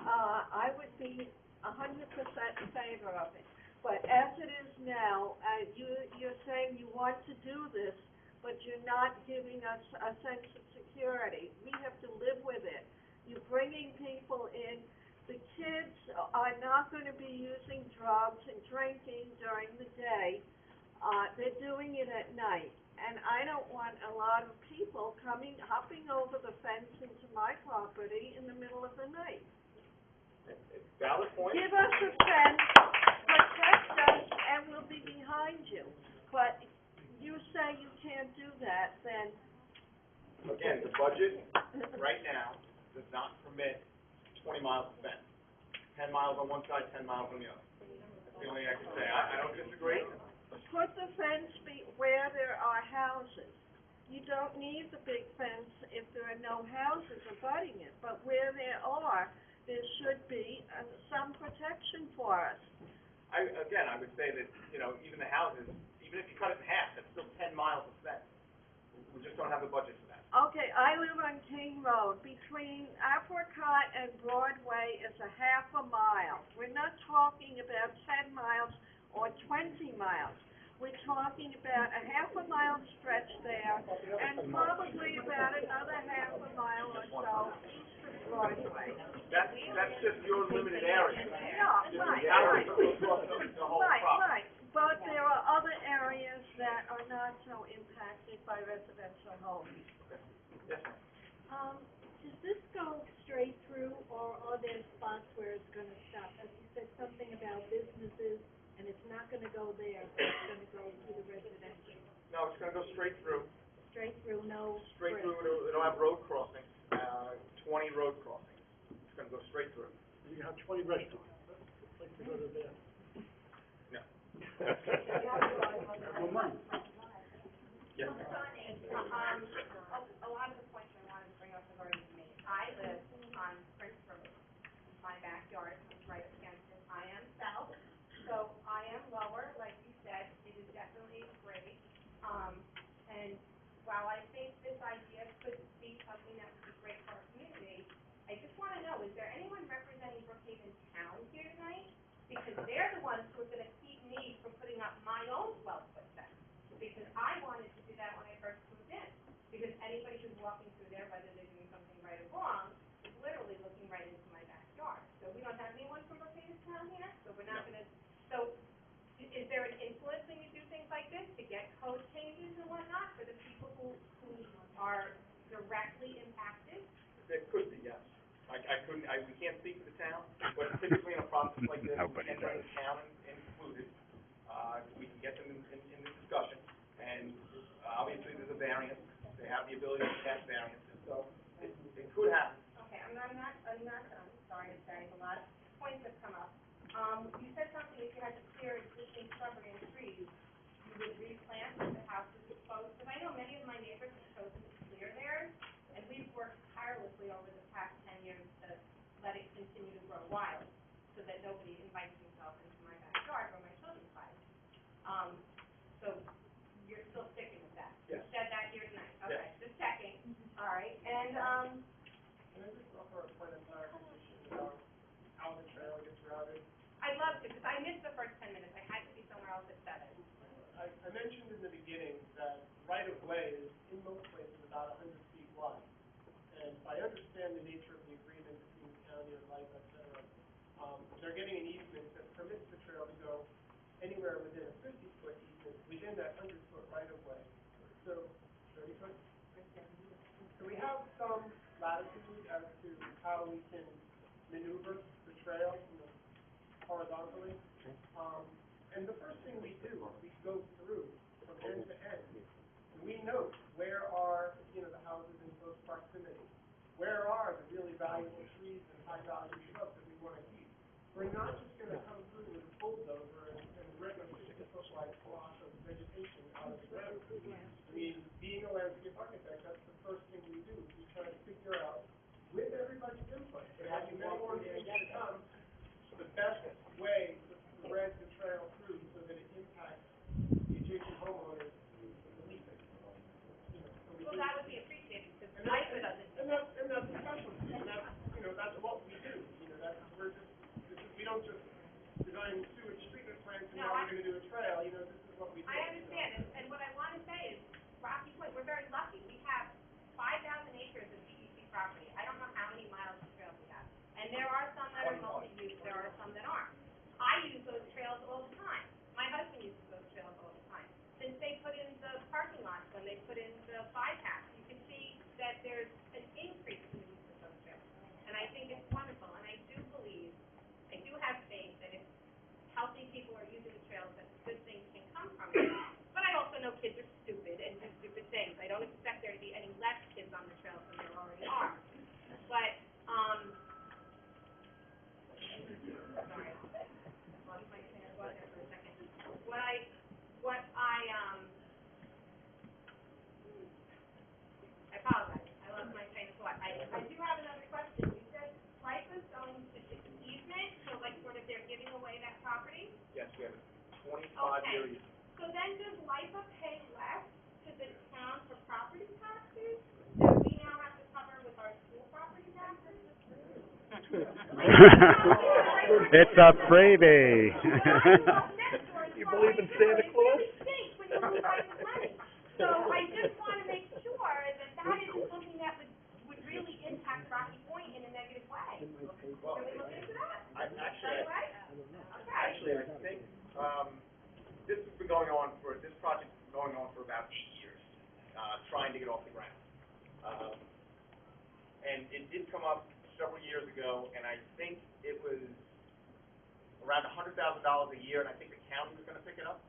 I would be 100% in favor of it. But as it is now, you're saying you want to do this, but you're not giving us a sense of security. We have to live with it. You're bringing people in. The kids are not going to be using drugs and drinking during the day. They're doing it at night. And I don't want a lot of people hopping over the fence into my property in the middle of the night. Valid point. Give us a fence, protect us, and we'll be behind you. But you say you can't do that, then... Again, the budget right now does not permit 20 miles of fence. 10 miles on one side, 10 miles on the other. That's the only thing I can say. I don't disagree. Put the fence where there are houses. You don't need the big fence if there are no houses abutting it, but where there are, there should be some protection for us. I would say that, even the houses, even if you cut it in half, that's still 10 miles of fence. We just don't have the budget for that. Okay, I live on King Road. Between Apricot and Broadway is a half a mile. We're not talking about 10 miles or 20 miles. We're talking about a half a mile stretch there, and probably about another half a mile or so east of Broadway. That's just your limited area. Yeah, right. The whole property. Right. But there are other areas that are not so impacted by residential homes. Yes, ma'am. Does this go straight through, or are there spots where it's gonna stop? As you said something about businesses, and it's not gonna go there, but it's gonna go to the residential. No, it's gonna go straight through. Straight through, no Straight bridge. through, it'll have road crossings, 20 road crossings. It's gonna go straight through. You have 20 restaurants. Like to go to there. No. Well, money. Yes, ma'am. A lot of the points I wanted to bring up have already been made. I live on Prince Road. My backyard is right up against it. I am south, so I am lower, like you said. It is definitely a grade. And while I think this idea could be something that would be great for our community, I just want to know, is there anyone representing Brookhaven Town here tonight? Because they're the ones who are going to keep me from putting up my own 12-foot fence. Because I wanted to do that when I first moved in. Because anybody who's walking through there, whether they're doing something right or wrong, is literally looking right into my backyard. So we don't have anyone from Brookhaven Town here, so we're not going to, so there an influence when you do things like this to get code changes and whatnot for the people who are directly impacted? There could be, yes. We can't speak for the town, but typically in a process like this, we Nobody can bring does. the town included. We can get them in the discussion, and obviously there's a variance. They have the ability to pass variances, so it could happen. Okay, I'm sorry to say, a lot of points have come up. You said something, if you had to clear existing shrubbery and trees, you would replant if the house is exposed, because I know many of my neighbors have chosen to clear theirs, and we've worked tirelessly over the past 10 years to let it continue to grow wild, so that nobody invites themselves into my backyard where my children play. So you're still sticking with that? Yes. You said that here tonight, okay, Yes. just checking, all right, and, Can I just offer a point of clarification about how the trail gets routed? I'd love to, because I missed the first 10 minutes, I had to be somewhere else at 7. I mentioned in the beginning that right-of-way is, in most places, about 100 feet wide. And if I understand the nature of the agreement between the county and Life, et cetera, they're getting an easement that permits the trail to go anywhere within a 50-foot easement within that 100-foot right-of-way. So, 30 foot? So we have some latitude as to how we can maneuver the trail, horizontally. And the first thing we do, we go through from end to end. And we note where are, the houses in close proximity. Where are the really valuable trees and high-value shrubs that we want to keep? We're not just going to come through with a bulldozer and rip a 50-foot wide block of vegetation out of the ground. I mean, being a landscape architect, that's the first thing we do. We try to figure out, with everybody's input, and having many more meetings to come, the best way to thread the trail through so that it impacts the adjacent homeowners the least. Well, that would be appreciated, because Life doesn't. And that's the specialty, and that's what we do. We don't just design sewage treatment plants and now we're going to do a trail, this is what we do. I understand, and what I want to say is, Rocky Point, we're very lucky. We have 5,000 acres of DEC property. I don't know how many miles of trails we have. And there are some that are multi-use, there are some that aren't. I use those trails all the time. My husband uses those trails all the time. Since they put in the parking lots, when they put in the bypass, you can see that there's an increase in the use of those trails. And I think it's wonderful, and I do believe, I do have faith that if healthy people are using the trails, that good things can come from it. But I also know kids are stupid and do stupid things. I don't expect there to be any less kids on the trails than there already are. But, sorry, lost my train of thought there for a second. I apologize, I lost my train of thought. I do have another question. You said Life is going to, it's an easement, so like sort of they're giving away that property? Yes, we have a 25-year easement. So then does LIPA pay less to the town for property taxes that we now have to cover with our school property taxes? It's a freebie. You believe in Santa Claus? So I just want to make sure that that isn't something that would really impact Rocky Point in a negative way. Can we look into that? Actually, Okay. I think, this project has been going on for about 8 years, trying to get off the ground. And it did come up several years ago, and I think it was around $100,000 a year, and I think the county was gonna pick it up.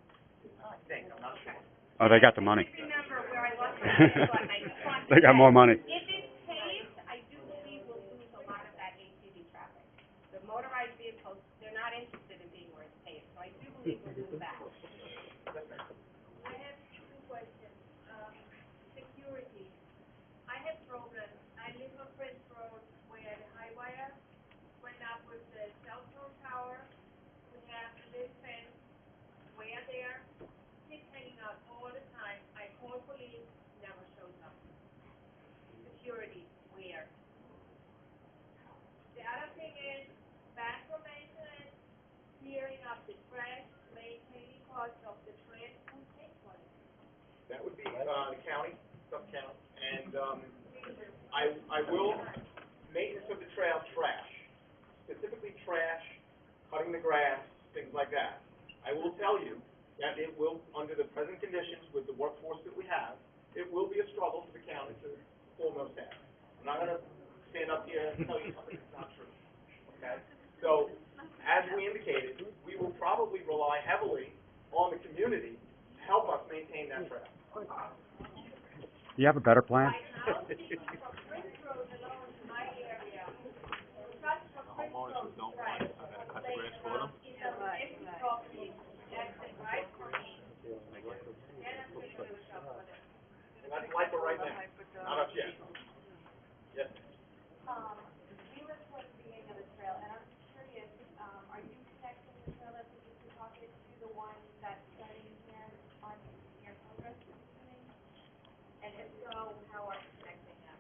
I think, I'm not sure. Oh, they got the money. Remember where I lost my train of thought, and I just want to They got say, more money. if it's paved, I do believe we'll lose a lot of that ATV traffic. The motorized vehicles, they're not interested in being where it's paved, so I do believe we'll lose that. I have two questions. Security. I have problems. I live on Prince Road where the high wire went up with the cell phone tower. We have a little fence way up there. Kids hanging out all the time. I call police, never shows up. Security, where? The other thing is bathroom maintenance, clearing up the trash, maintaining costs of the trash. Who pays for it? That would be, the county, Suffolk County, and, I will, maintenance of the trail, trash, specifically trash, cutting the grass, things like that. I will tell you that it will, under the present conditions with the workforce that we have, it will be a struggle for the county to perform those tasks. I'm not gonna stand up here and tell you something that's not true, okay? So, as we indicated, we will probably rely heavily on the community to help us maintain that trail. Do you have a better plan? From Prince Road alone to my area, just from Prince Road, right, cut the grass for them? Empty property, that's it, right, for me. Then I'm gonna do a shop for them. And that's like right now, not up yet. Yes, We live towards the beginning of the trail, and I'm curious, are you connecting the trail that's in Eastern Pocket to the one that's starting here on near Congress, I'm assuming? And if so, how are you connecting them?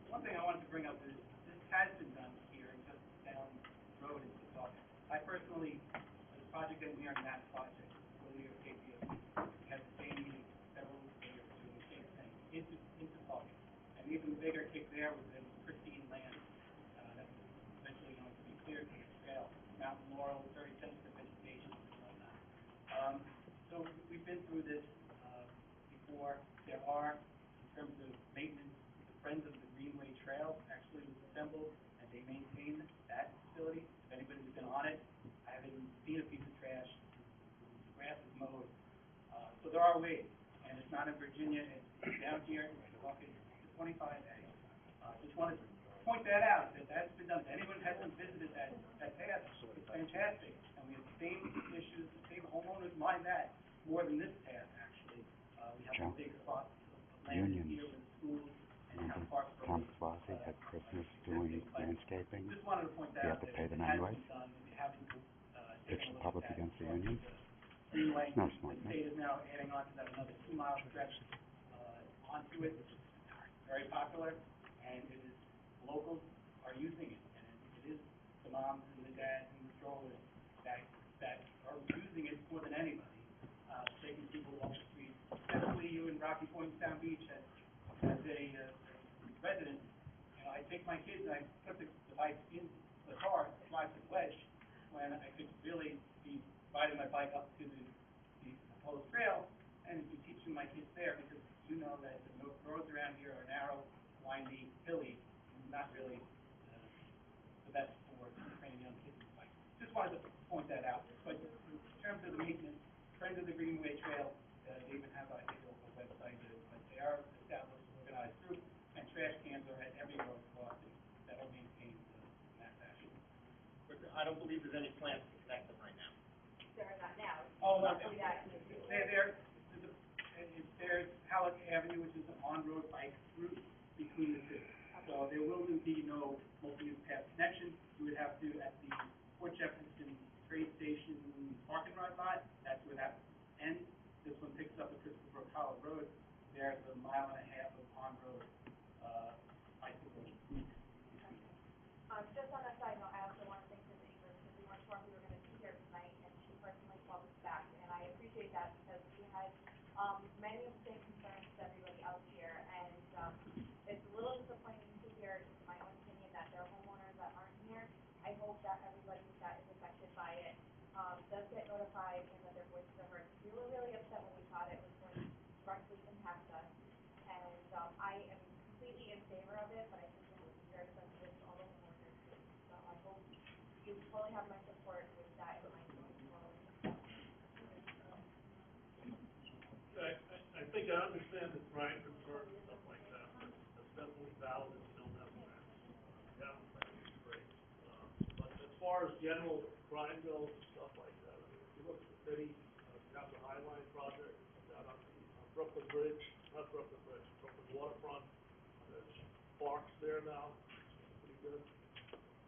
One thing I wanted to bring up is, this has been done here, just down the road in Suffolk. I personally, as a project engineer on that project, earlier KPFB, had the same meeting several years ago doing the same thing, in Suffolk. An even bigger kick there was in pristine land, that was eventually going to be cleared for the trail. Mountain laurel, very sensitive vegetation and whatnot. So we've been through this, before. There are, in terms of maintenance, the Friends of the Greenway Trail actually was assembled, and they maintain that facility. If anybody's been on it, I haven't seen a piece of trash. The grass is mowed. So there are ways, and it's not in Virginia, it's down here in Suffolk, it's 25A. Just wanted to point that out, that that's been done. If anyone hasn't visited that path, it's fantastic. And we have the same issues, the same homeowners mind that more than this path, actually. We have a big spot of land here with schools and have parks. Tom Swasey had Christmas doing landscaping. Just wanted to point that You out. have to pay them that it has anyways. been done, and we haven't, It's taken a look public at that. against the union. Greenway, No, smart, the state is now adding on to that another 2-mile stretch, onto it, which is very popular, and it is, locals are using it, and it is the moms and the dads and the strollers that are using it more than anybody, taking people off the street, especially you in Rocky Point, Sound Beach, as a resident. You know, I take my kids, and I put the bike in the car, drive to the ledge, when I could really be riding my bike up to the proposed trail and be teaching my kids there, because you know that the roads around here are narrow, windy, hilly, and not really the best for training young kids with bikes. Just wanted to point that out. But in terms of the maintenance, Friends of the Greenway Trail, they even have, I think, a website, but they are established, organized group, and trash cans are at every road crossing that are maintained in that fashion. but I don't believe there's any plans to connect them right now. There are not now. Oh, no, Hopefully that in the future. there's Halleck Avenue, which is an on-road bike route between the two. So there will be no multi-use path connection. You would have to, at the Fort Jefferson train station parking lot, that's where that ends. This one picks up at Christopher Brook Hollow Road. There's a 1.5 mile of on-road, bicycle route. Just on a side note, I also want to thank the neighbors, because we weren't sure if we were gonna be here tonight, and she personally called us back, and I appreciate that, because we had, many of the same concerns as everybody else here, and, it's a little disappointing to hear, in my own opinion, that there are homeowners that aren't here. I hope that everybody that is affected by it, does get notified, and that their voices are heard. We were really upset when we thought it was going to directly impact us, and, I am completely in favor of it, but I think it was very sensitive to all the homeowners too. So I hope you fully have my support with that in mind going forward. I think I understand the Brian concern and stuff like that, but it's definitely valid if you don't have plans. Yeah, it's great. But as far as general Brian goes and stuff like that, I mean, if you look at the city, you have the High Line project, down on Brooklyn Bridge, not Brooklyn Bridge, Brooklyn Waterfront, there's parks there now, pretty good.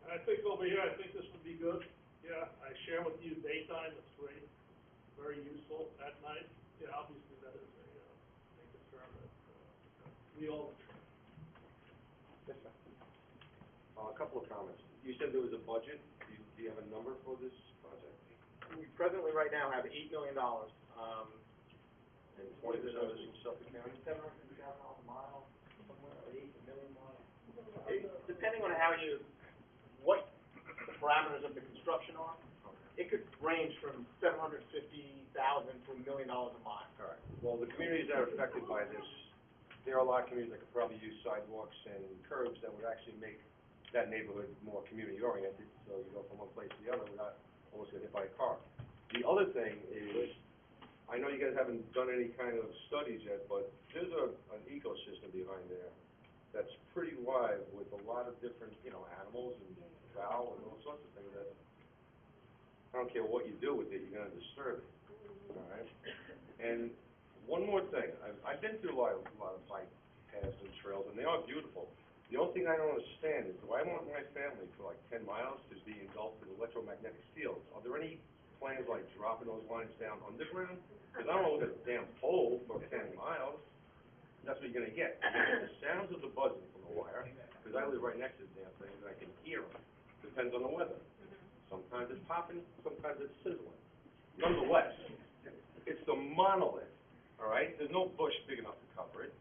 And I think over here, I think this would be good. Yeah, I share with you daytime, it's great, very useful. At night, yeah, obviously that is a concern that we all share. Yes, sir. A couple of comments. You said there was a budget. Do you have a number for this project? We presently, right now, have $8 million, And 20% of this in Suffolk County? $750,000 a mile, somewhere, or 8 million miles. Depending on what the parameters of the construction are. it could range from $750,000 to $1 million a mile. All right, well, the communities that are affected by this, there are a lot of communities that could probably use sidewalks and curbs that would actually make that neighborhood more community-oriented, so you go from one place to the other without almost getting hit by a car. The other thing is, I know you guys haven't done any kind of studies yet, but there's an ecosystem behind there that's pretty wide with a lot of different, animals and fowl and all sorts of things that, I don't care what you do with it, you're gonna disturb it, all right? And one more thing, I've been through a lot of bike paths and trails, and they are beautiful. The only thing I don't understand is, do I want my family for like 10 miles to be engulfed in electromagnetic fields? Are there any plans like dropping those lines down underground? Because I don't want to look at a damn pole for 10 miles. That's what you're gonna get. The sounds of the buzzing from the wire, because I live right next to the damn thing, and I can hear them. Depends on the weather. Sometimes it's popping, sometimes it's sizzling. Nonetheless, it's the monolith, all right? There's no bush big enough to cover it.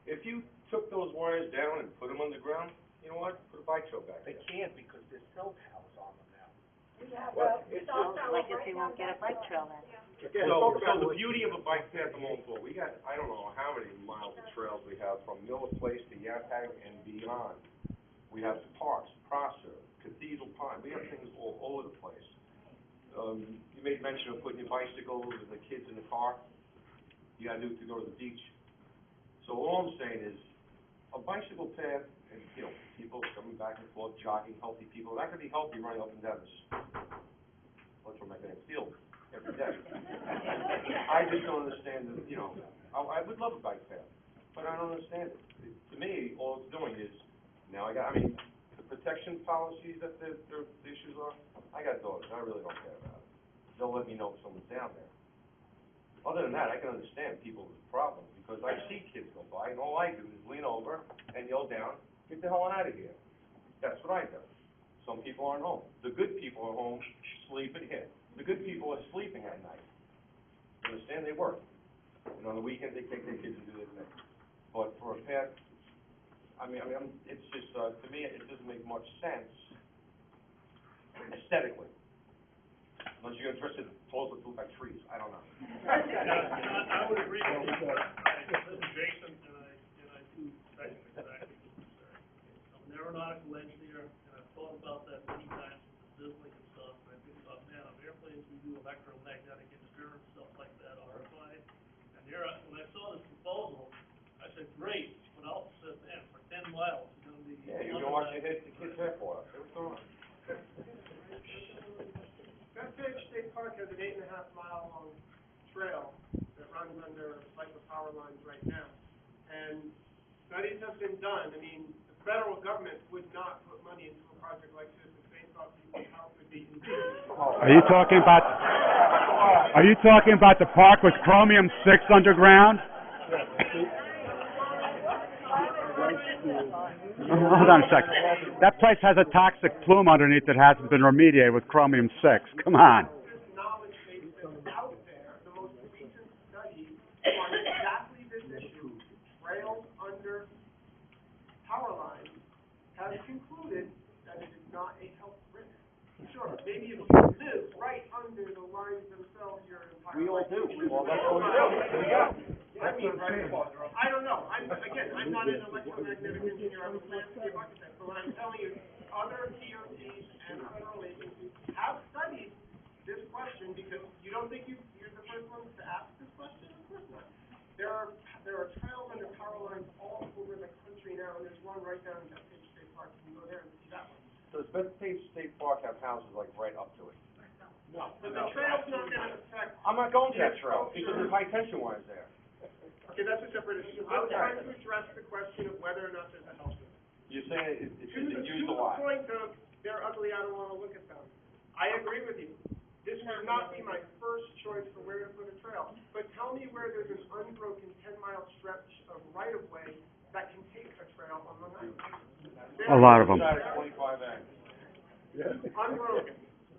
If you took those wires down and put them underground, you know what? Put a bike trail back there. They can't because there's cell towers on them now. Well, Like if you won't get a bike trail then. So the beauty of a bike path in Mullenville, we got, I don't know how many miles of trails we have from Miller Place to Yaphank and beyond. We have parks, Prosser, Cathedral Pine, we have things all over the place. You made mention of putting your bicycles and the kids in the car. You gotta do it to go to the beach. So all I'm saying is, a bicycle path, and, people coming back and forth, jogging, healthy people, that could be healthy running up and down this electromagnetic field every day. I just don't understand the, I would love a bike path, but I don't understand it. To me, all it's doing is, the protection policies that the issues are, I got dogs, I really don't care about it. They'll let me know if someone's down there. Other than that, I can understand people's problems, because I see kids go by, and all I do is lean over and yell down, get the hell out of here. That's what I do. Some people aren't home. The good people are home, sleeping here. The good people are sleeping at night. You understand? They work. And on the weekend, they take their kids and do their thing. But for a path, it's just, to me, it doesn't make much sense aesthetically. Unless you're interested in poles that look like trees. I don't know. I would agree with you. This is Jason, and I do second exactly what you said. I'm an aeronautical engineer, and I've thought about that many times with the sizzling and stuff, and I think about, man, on airplanes we do electromagnetic interference, stuff like that, RFI. And when I saw this proposal, I said, great, but I also said, man, for 10 miles, it's gonna be. Yeah, you're gonna watch the kids' hair fall out. What's going on? Bethpage State Park has an 8.5-mile long trail that runs under the power lines right now. And studies have been done. The federal government would not put money into a project like this if they thought people's health would be endangered. Are you talking about the park with chromium-6 underground? Hold on a second. That place has a toxic plume underneath that hasn't been remediated with chromium-6. Come on. This knowledge base that's out there, the most recent studies on exactly this issue, rails under power lines, have concluded that it is not a health risk. Sure, maybe if you live right under the lines themselves, your entire life. We all do. Well, that's what we do. There you go. I don't know. I'm not an electromagnetic engineer. I'm a landscape architect. But what I'm telling you, other TOCs and federal agencies have studied this question, because you don't think you're the first ones to ask this question? Of course not. There are trails under power lines all over the country now, and there's one right down in Bethpage State Park. You can go there and see that one. Does Bethpage State Park have houses like right up to it? No. But the trail's not going to affect. I'm not going to that trail because there's high tension wires there. Okay, that's a separate issue. I'm trying to address the question of whether or not there's a health risk. You're saying it's used a To lot. the point of, they're ugly, I don't want to look at them. I agree with you. This would not be my first choice for where to put a trail. But tell me where there's an unbroken 10-mile stretch of right-of-way that can take a trail on Long Island. A lot of them. Unbroken.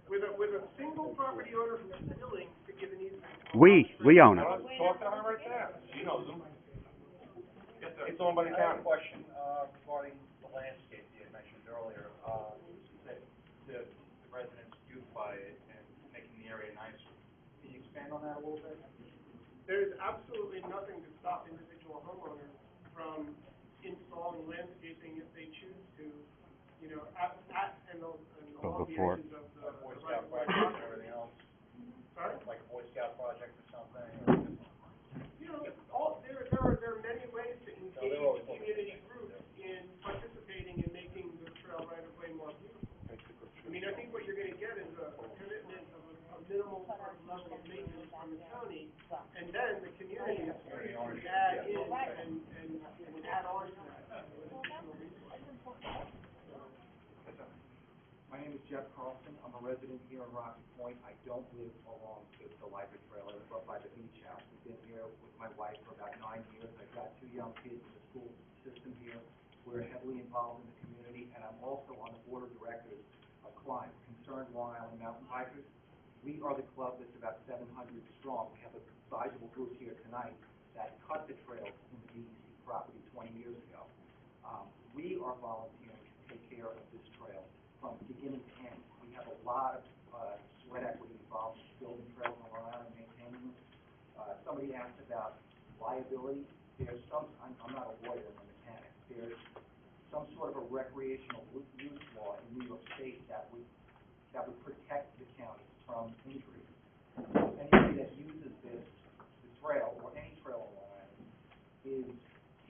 With a single property owner who's willing to give an easement. We own it. Talk to her right there. She knows them. It's owned by the county. Question, regarding the landscape you had mentioned earlier, that the residents beautify it, on that a little bit? There's absolutely nothing to stop individual homeowners from installing landscaping if they choose to, you know, at and along the before. edges of the Boy right Scout of way. project and everything else, Sorry? like a Boy Scout project or something. You know, there are many ways to engage always community groups in participating in making the trail right of way more beautiful. I mean, I think what you're gonna get is a commitment of a minimal sort of level of maintenance from the county, and then the community is free to add in and add on to that with additional resources. My name is Jeff Carlson. I'm a resident here in Rocky Point. I don't live along the library trail. I live up by the beach house. We've been here with my wife for about 9 years. I've got 2 young kids in the school system here. We're heavily involved in the community, and I'm also on the board of directors of CLIMB, Concerned Long Island Mountain Bikers. We are the club that's about 700 strong. We have a sizable group here tonight that cut the trails in the DEC property 20 years ago. We are volunteering to take care of this trail from beginning to end. We have a lot of sweat equity involved in building trails on Long Island, maintaining them. Somebody asked about liability. There's some, I'm not a lawyer, I'm a mechanic. There's some sort of a recreational use law in New York State that would protect the county from injury. Anybody that uses the trail, or any trail on Long Island, is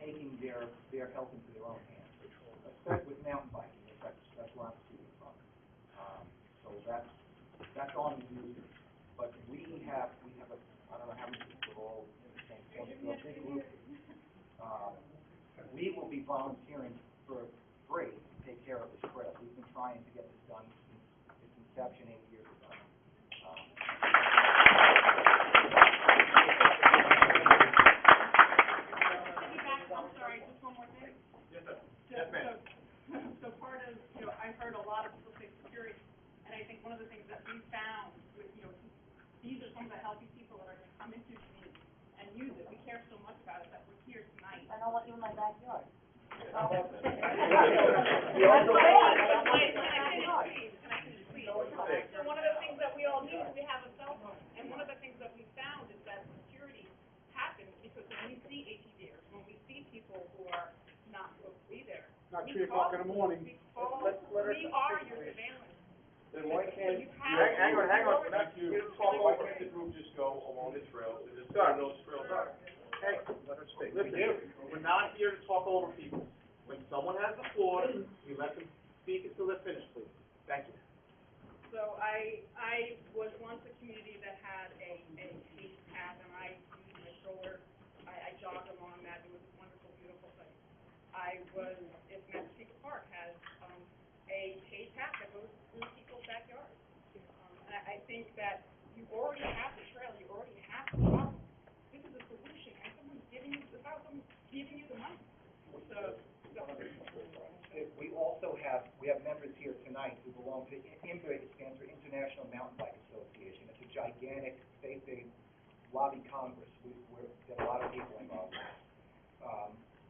taking their health into their own hands. Especially with mountain biking, that's where I'm speaking from. So that's on the users. But we have I don't know how many people are all in the same point, we're a big group. We will be volunteering for free to take care of this trail. We've been trying to get this done since its inception 8 years ago. I'm sorry, just one more thing. Yes, sir. Yes, ma'am. So part of, you know, I've heard a lot of people say security, and I think one of the things that we found with, you know, these are some of the healthy people that are going to come into the community and use it. We care so much about it that we're here tonight. I don't want you in my backyard. So one of the things that we all need is we have a cell phone, and one of the things that we found is that security happens because when we see ATVers, when we see people who are not supposed to be there, Not we 3 o'clock in the morning. we are your surveillance. Then why can't, Hang on, we're not, you, we're talking why over can't the group just go along the trails and just Sir. turn those trails out? Hey, listen, we're not here to talk over people. When someone has the floor, we let them speak until they're finished, please. Thank you. So I was once a community that had a paved path, and I used my stroller, I jogged along that, it was a wonderful, beautiful place. If Massapequa Park has, a paved path that goes through people's backyards. And I think that you already have the trail, you already have the problem. This is a solution, and someone's giving you, without them giving you the money. We have members here tonight who belong to IMBA. It stands for International Mountain Bike Association. It's a gigantic, faith-based lobby congress. We're got a lot of people involved.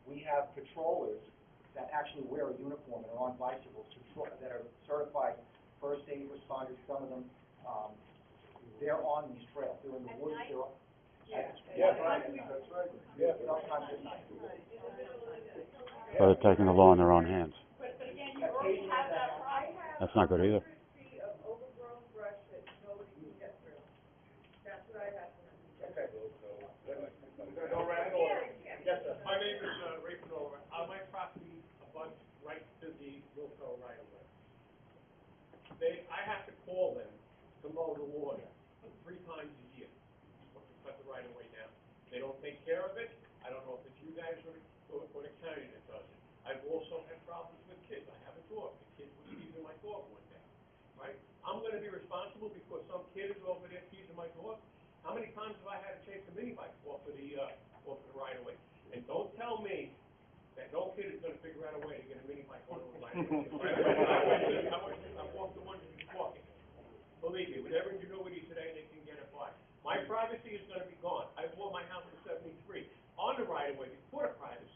We have patrollers that actually wear a uniform and are on bicycles that are certified first aid responders. Some of them, they're on these trails. They're in the woods. They're on. Yeah, right, that's right. Yeah. Sometimes at night. So they're taking the law in their own hands. But again, you already have that problem. That's not good either. Of overgrown brush that nobody can get through. That's what I have to know. Okay. Yes, sir. My name is Ray Fedora. On my property abuts right to the Wilco right of way. I have to call them to mow the lawn 3 times a year to cut the right of way down. They don't take care of it. I don't know if it's you guys or the county that does it. I've also had problems with kids. I have a dog. The kid was teasing my dog one day, right? I'm gonna be responsible because some kid is over there teasing my dog. How many times have I had to chase a mini bike off of the right of way? And don't tell me that no kid is gonna figure out a way to get a mini bike on the right of way. I've walked the ones who's walking. Believe me, with every ingenuity today, they can get it by. My privacy is gonna be gone. I bought my house in '73 on the right of way before the privacy.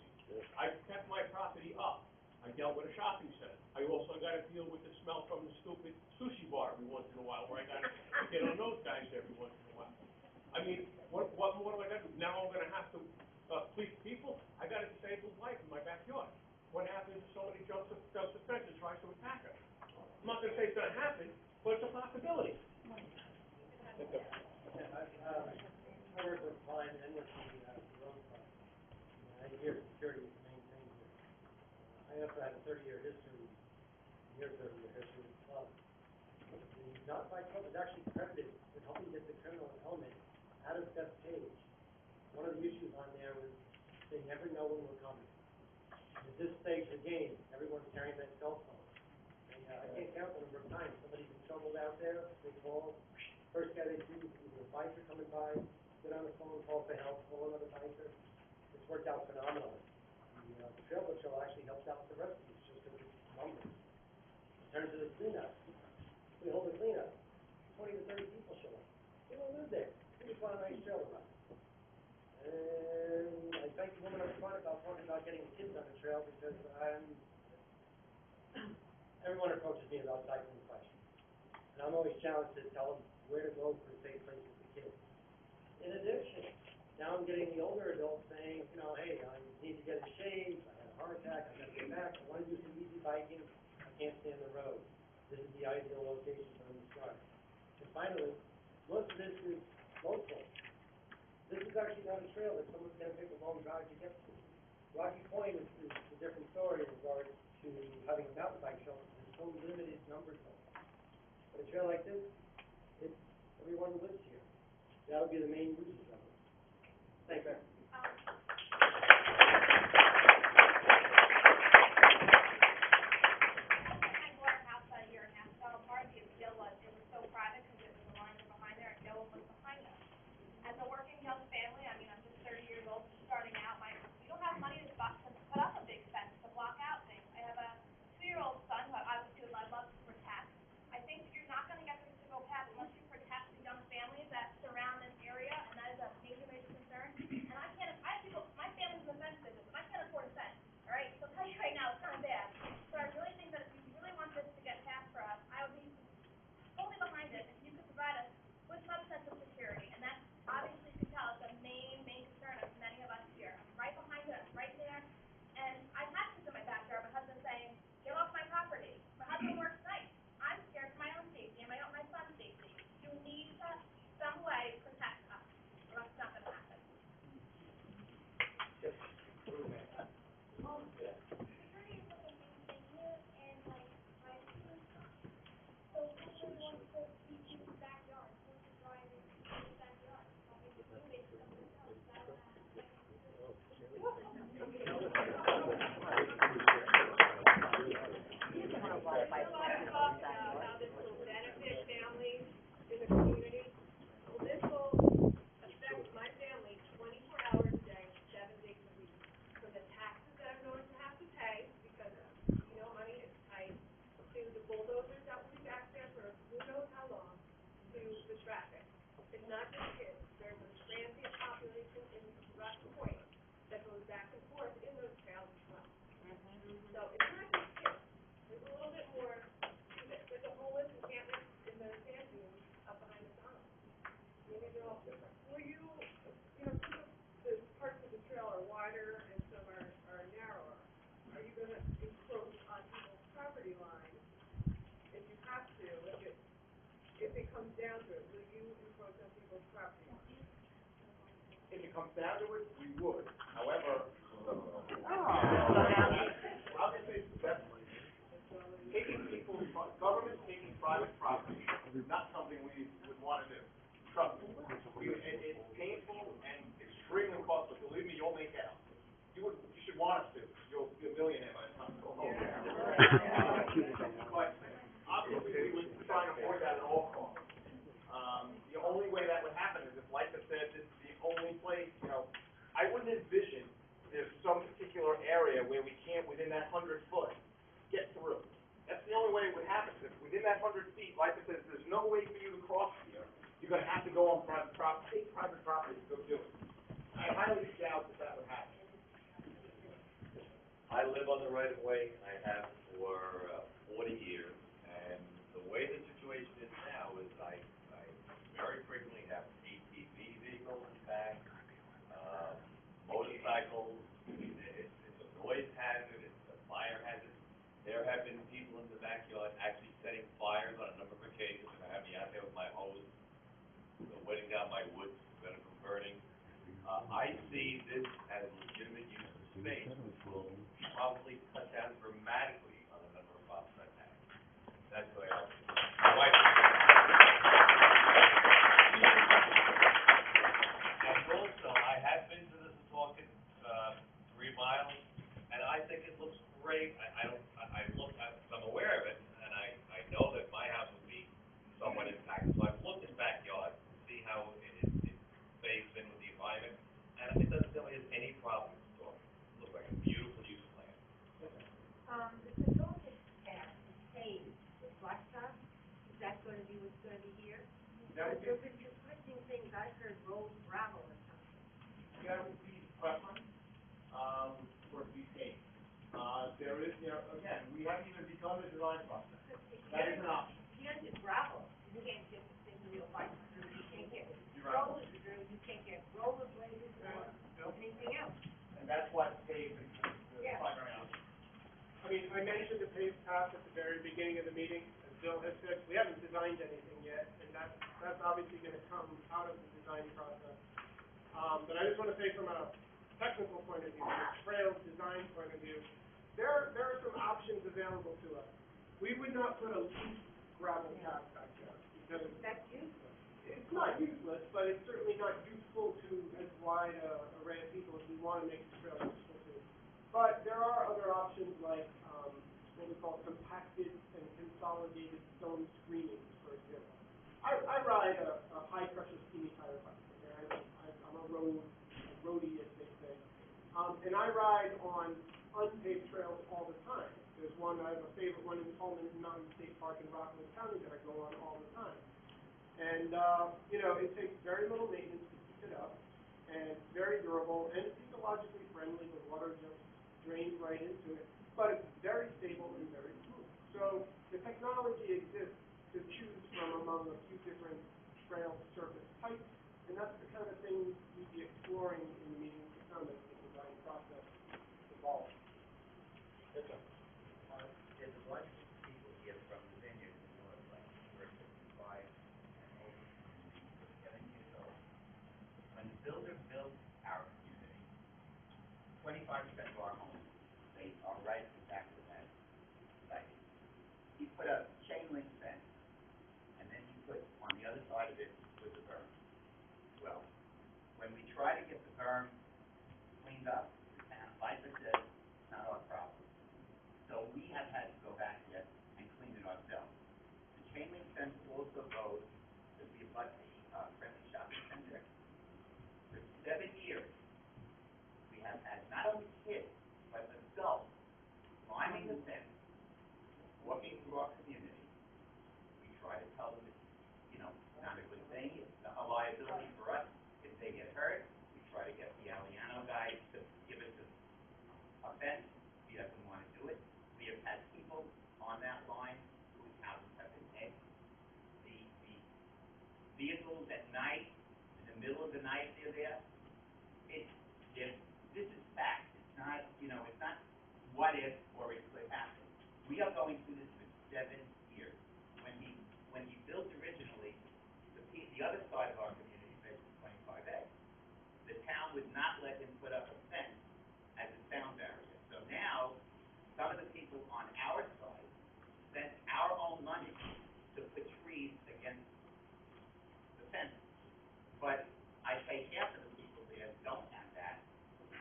I kept my property up. I dealt with a shopping center. I also got to deal with the smell from the stupid sushi bar every once in a while, where I got to get on those guys every once in a while. I mean, what more do I gotta do? Now I'm gonna have to, police people? I got a disabled wife in my backyard. What happens if somebody jumps the fence and tries to attack her? I'm not gonna say it's gonna happen, but it's a possibility. I work with Klein and with the road fund. I hear security is the main thing here. I also have a 30-year history, near 30-year history with the club. The non-bike club is actually credited with helping get the criminal element out of that stage. One of the issues on there was they never know when we're coming. And at this stage of the game, everyone's carrying that cell phone. And I can't count the number of times somebody's in trouble out there, they call, first guy they see, either a biker coming by, get on the phone, call for help, call another biker. It's worked out phenomenally. The trail patrol actually helps out with the rescues just because it's numbers. In terms of the cleanup, we hold the cleanup, 20 to 30 people show up. They don't live there. They just want a nice trail run. And I thank the woman up front about talking about getting the kids on the trail because everyone approaches me about cycling questions. And I'm always challenged to tell them where to go for safe places for kids. In addition, now I'm getting the older adults saying, you know, hey, I need to get a shave, I had a heart attack, I gotta get back, I wanna do some easy biking, I can't stand the road. This is the ideal location for them to start. And finally, most of this is local. This is actually not a trail that someone's gonna take a long drive to get to. Rocky Point is a different story in regards to having a mountain bike trail, because there's so limited numbers of them. But a trail like this, it's everyone who lives here. That'll be the main users of it. Thank you. As a working young family, I mean, I'm just 30 years old, just starting out. We don't have money to put up a big fence to block out things. I have a 2-year-old son who obviously would love to protect. I think you're not going to get this to go past unless you protect the young families that surround this area, and that is a major concern. And I have people, my family's in the fence business, and I can't afford a fence. All right, so I'll tell you right now, it's kind of bad. So I really think that if you really want this to get passed for us, I would be totally behind it if you could provide us with some sense of security, and that's obviously, you can tell, it's a main concern of many of us here. I'm right behind it, I'm right there, and I've had kids in my backyard, my husband saying, get off my property. My husband works nights. I'm scared for my own safety and my son's safety. You need to, some way, protect us, or else it's not going to happen. If it comes down to it, we would. However, obviously, that's government taking private property is not something we would want to do. Trust me. It's painful and extremely costly. Believe me, you'll make out. You should want us to. You'll be a millionaire by the time you go home. But obviously, we would try and avoid that at all costs. The only way that would happen is if, like I said, this is the only place, I wouldn't envision there's some particular area where we can't, within that 100 foot, get through. That's the only way it would happen. If within that 100 feet, like I said, if there's no way for you to cross here, you're going to have to go on private property, take private property to go do it. I highly doubt that would happen. I live on the right of way. I have for 40 years, and the way the situation is now is I very frequently have ATV probably cut down dramatically on the number of bobsled tanks. That's the way I look at it. My wife. And also, I have been to the Suffolk, 3 miles, and I think it looks great. I'm aware of it, and I know that my house would be somewhat impacted. So I've looked in backyard to see how it fades in with the environment, and it doesn't tell me there's any problem with the It looks like a beautiful use of land. The Suffolk path is paved with blacktop, is that gonna be what's gonna be here? That would be- There've been conflicting things, I've heard road gravel or something. That would be preference, for it to be paved. There is, again, we haven't even begun the design process. That is an option. You can't get gravel, you can't get things real bike through, you can't get You're right. rollers through, you can't get roller blades or anything else. And that's why it's paved is the Yeah. primary option. I mean, I mentioned the paved path at the very beginning of the meeting. As Bill has said, we haven't designed anything yet, and that's obviously gonna come out of the design process. But I just wanna say from a technical point of view, from a trail design point of view, there are some options available to us. We would not put a loose gravel path back there, because That's useless. it's not useless, but it's certainly not useful to as wide a array of people as we wanna make the trail useful to. But there are other options like, what we call compacted and consolidated stone screenings, for example. I ride a high pressure steamy tire bike, okay, I'm a roadie, as they say. And I ride on unpaved trails all the time. There's one, I have a favorite one in Pullman Mountain State Park in Rockland County that I go on all the time. And, it takes very little maintenance to keep it up, and it's very durable, and it's ecologically friendly, the water just drains right into it, but it's very stable and very smooth. So the technology exists to choose from among a few different trail surface types, and that's the kind of thing we'd be exploring in the meetings to come as the design process evolves. There's a bunch of people here from the vineyard in North, like, we're 55 and over, 7 years old. When the builder built our community, 25% of our homes, they are right back to that site. He put a chain link fence, and then he put, on the other side of it, was a berm. Well, when we try to get the berm cleaned up, the town, like I said, it's not our problem. So we have had to go back yet and clean it ourselves. The chain link fence also goes to the friendly shopping center. For 7 years, we have had not only kids, but adults climbing the fence, walking through our community. We try to tell them it's, not a good thing, it's a liability for us. If they get hurt, we try to get the Aliano guy to give us a fence. He doesn't want to do it. We have had people on that line whose houses have been hit. The vehicles at night, in the middle of the night, they're there. This is fact. It's not, it's not what if or it could happen. We are going through this for 7 years. When he built originally, the other side of our community, section 25A, the town would not let him put up a fence as a sound barrier. So now, some of the people on our side spent our own money to put trees against the fence. But I say half of the people there don't have that.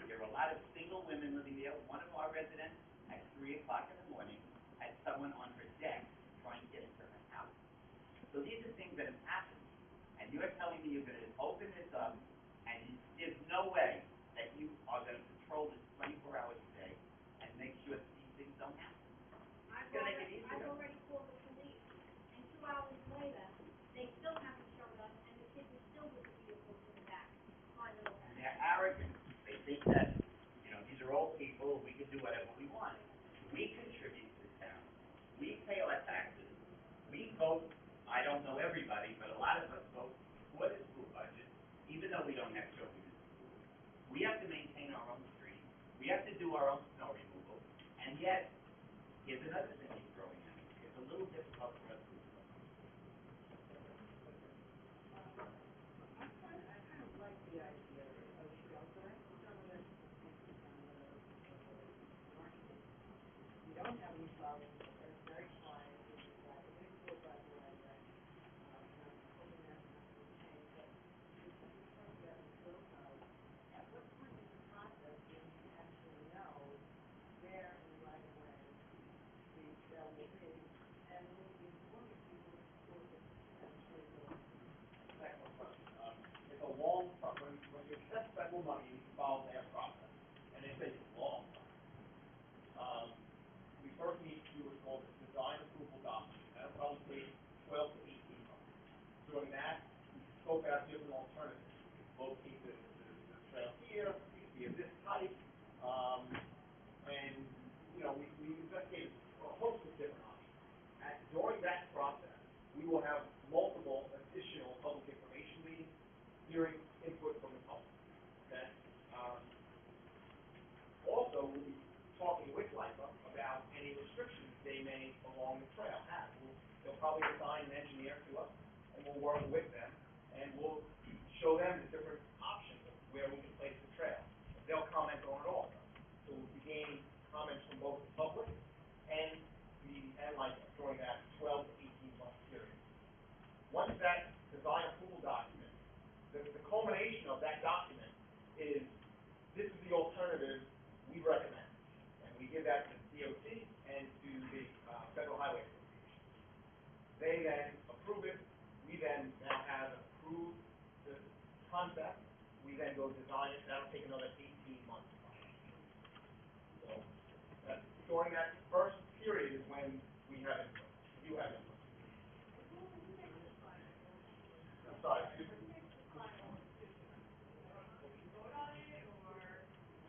There are a lot of single women living there. One of our residents at 3 o'clock in the morning had someone on her deck trying to get into her house. So these are things that have happened. And you're telling me you're going to open this up, and there's no way that you are going to control this 24 hours a day and make sure that these things don't happen. It's going to make it easier. I've already called the police, and 2 hours later, they still haven't showed up, and the kids are still with the vehicles in the back, climbing over. And they're arrogant. They think that, these are old people, we can do whatever we want. We contribute to the town. We pay our taxes. We vote, I don't know everybody, but a lot of us vote for the school budget, even though we don't have children in school. We have to maintain our own streets. We have to do our own snow removal. And yet, here's another thing he's throwing at us. It's a little difficult for us to do. 12 to 18 months. During that, we scope out different alternatives. Locate the trail here, it could be of this type, and, you know, we investigated a host of different options. During that process, we will have multiple additional public information meetings, hearing input from the public, okay? Also, we'll be talking with LIPA about any restrictions they may along the trail have. They'll probably assign an engineer to us, and we'll work with them, and we'll show them the different options of where we can place the trail. They'll comment on it also. So we'll be gaining comments from both the public and LIPA during that 12 to 18 month period. Once that design approval document, the culmination of that document is, this is the alternative we recommend. And we give that to the DOT and to the Federal Highway Association. They then approve it. We then now have approved the concept. We then go design it. That'll take another 18 months. So during that first period is when we have input. You have input. I'm sorry, excuse me?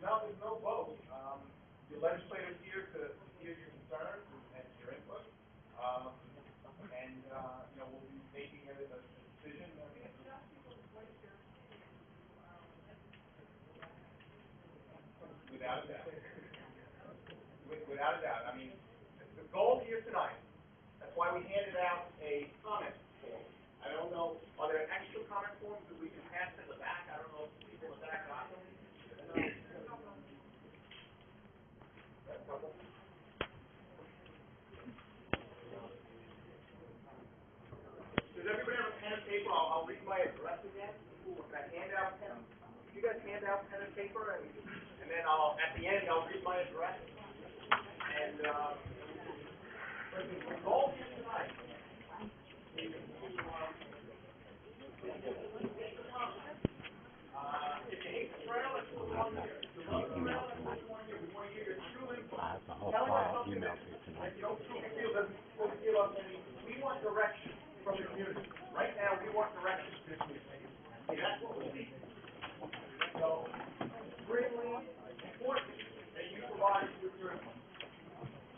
No, there's no vote. The legislator's here to hear your concerns and your input. And, you know, we'll be making a decision. Without a doubt. Without a doubt. I mean, the goal here tonight, that's why we handed out a comment form. I don't know, are there extra comment forms that we can pass in the back? I don't know if people in the back got them. Does everybody have a pen and paper? I'll read my address again. Can I hand out pen? Can you guys hand out pen and paper? And then at the end, I'll read my address. And, the goal here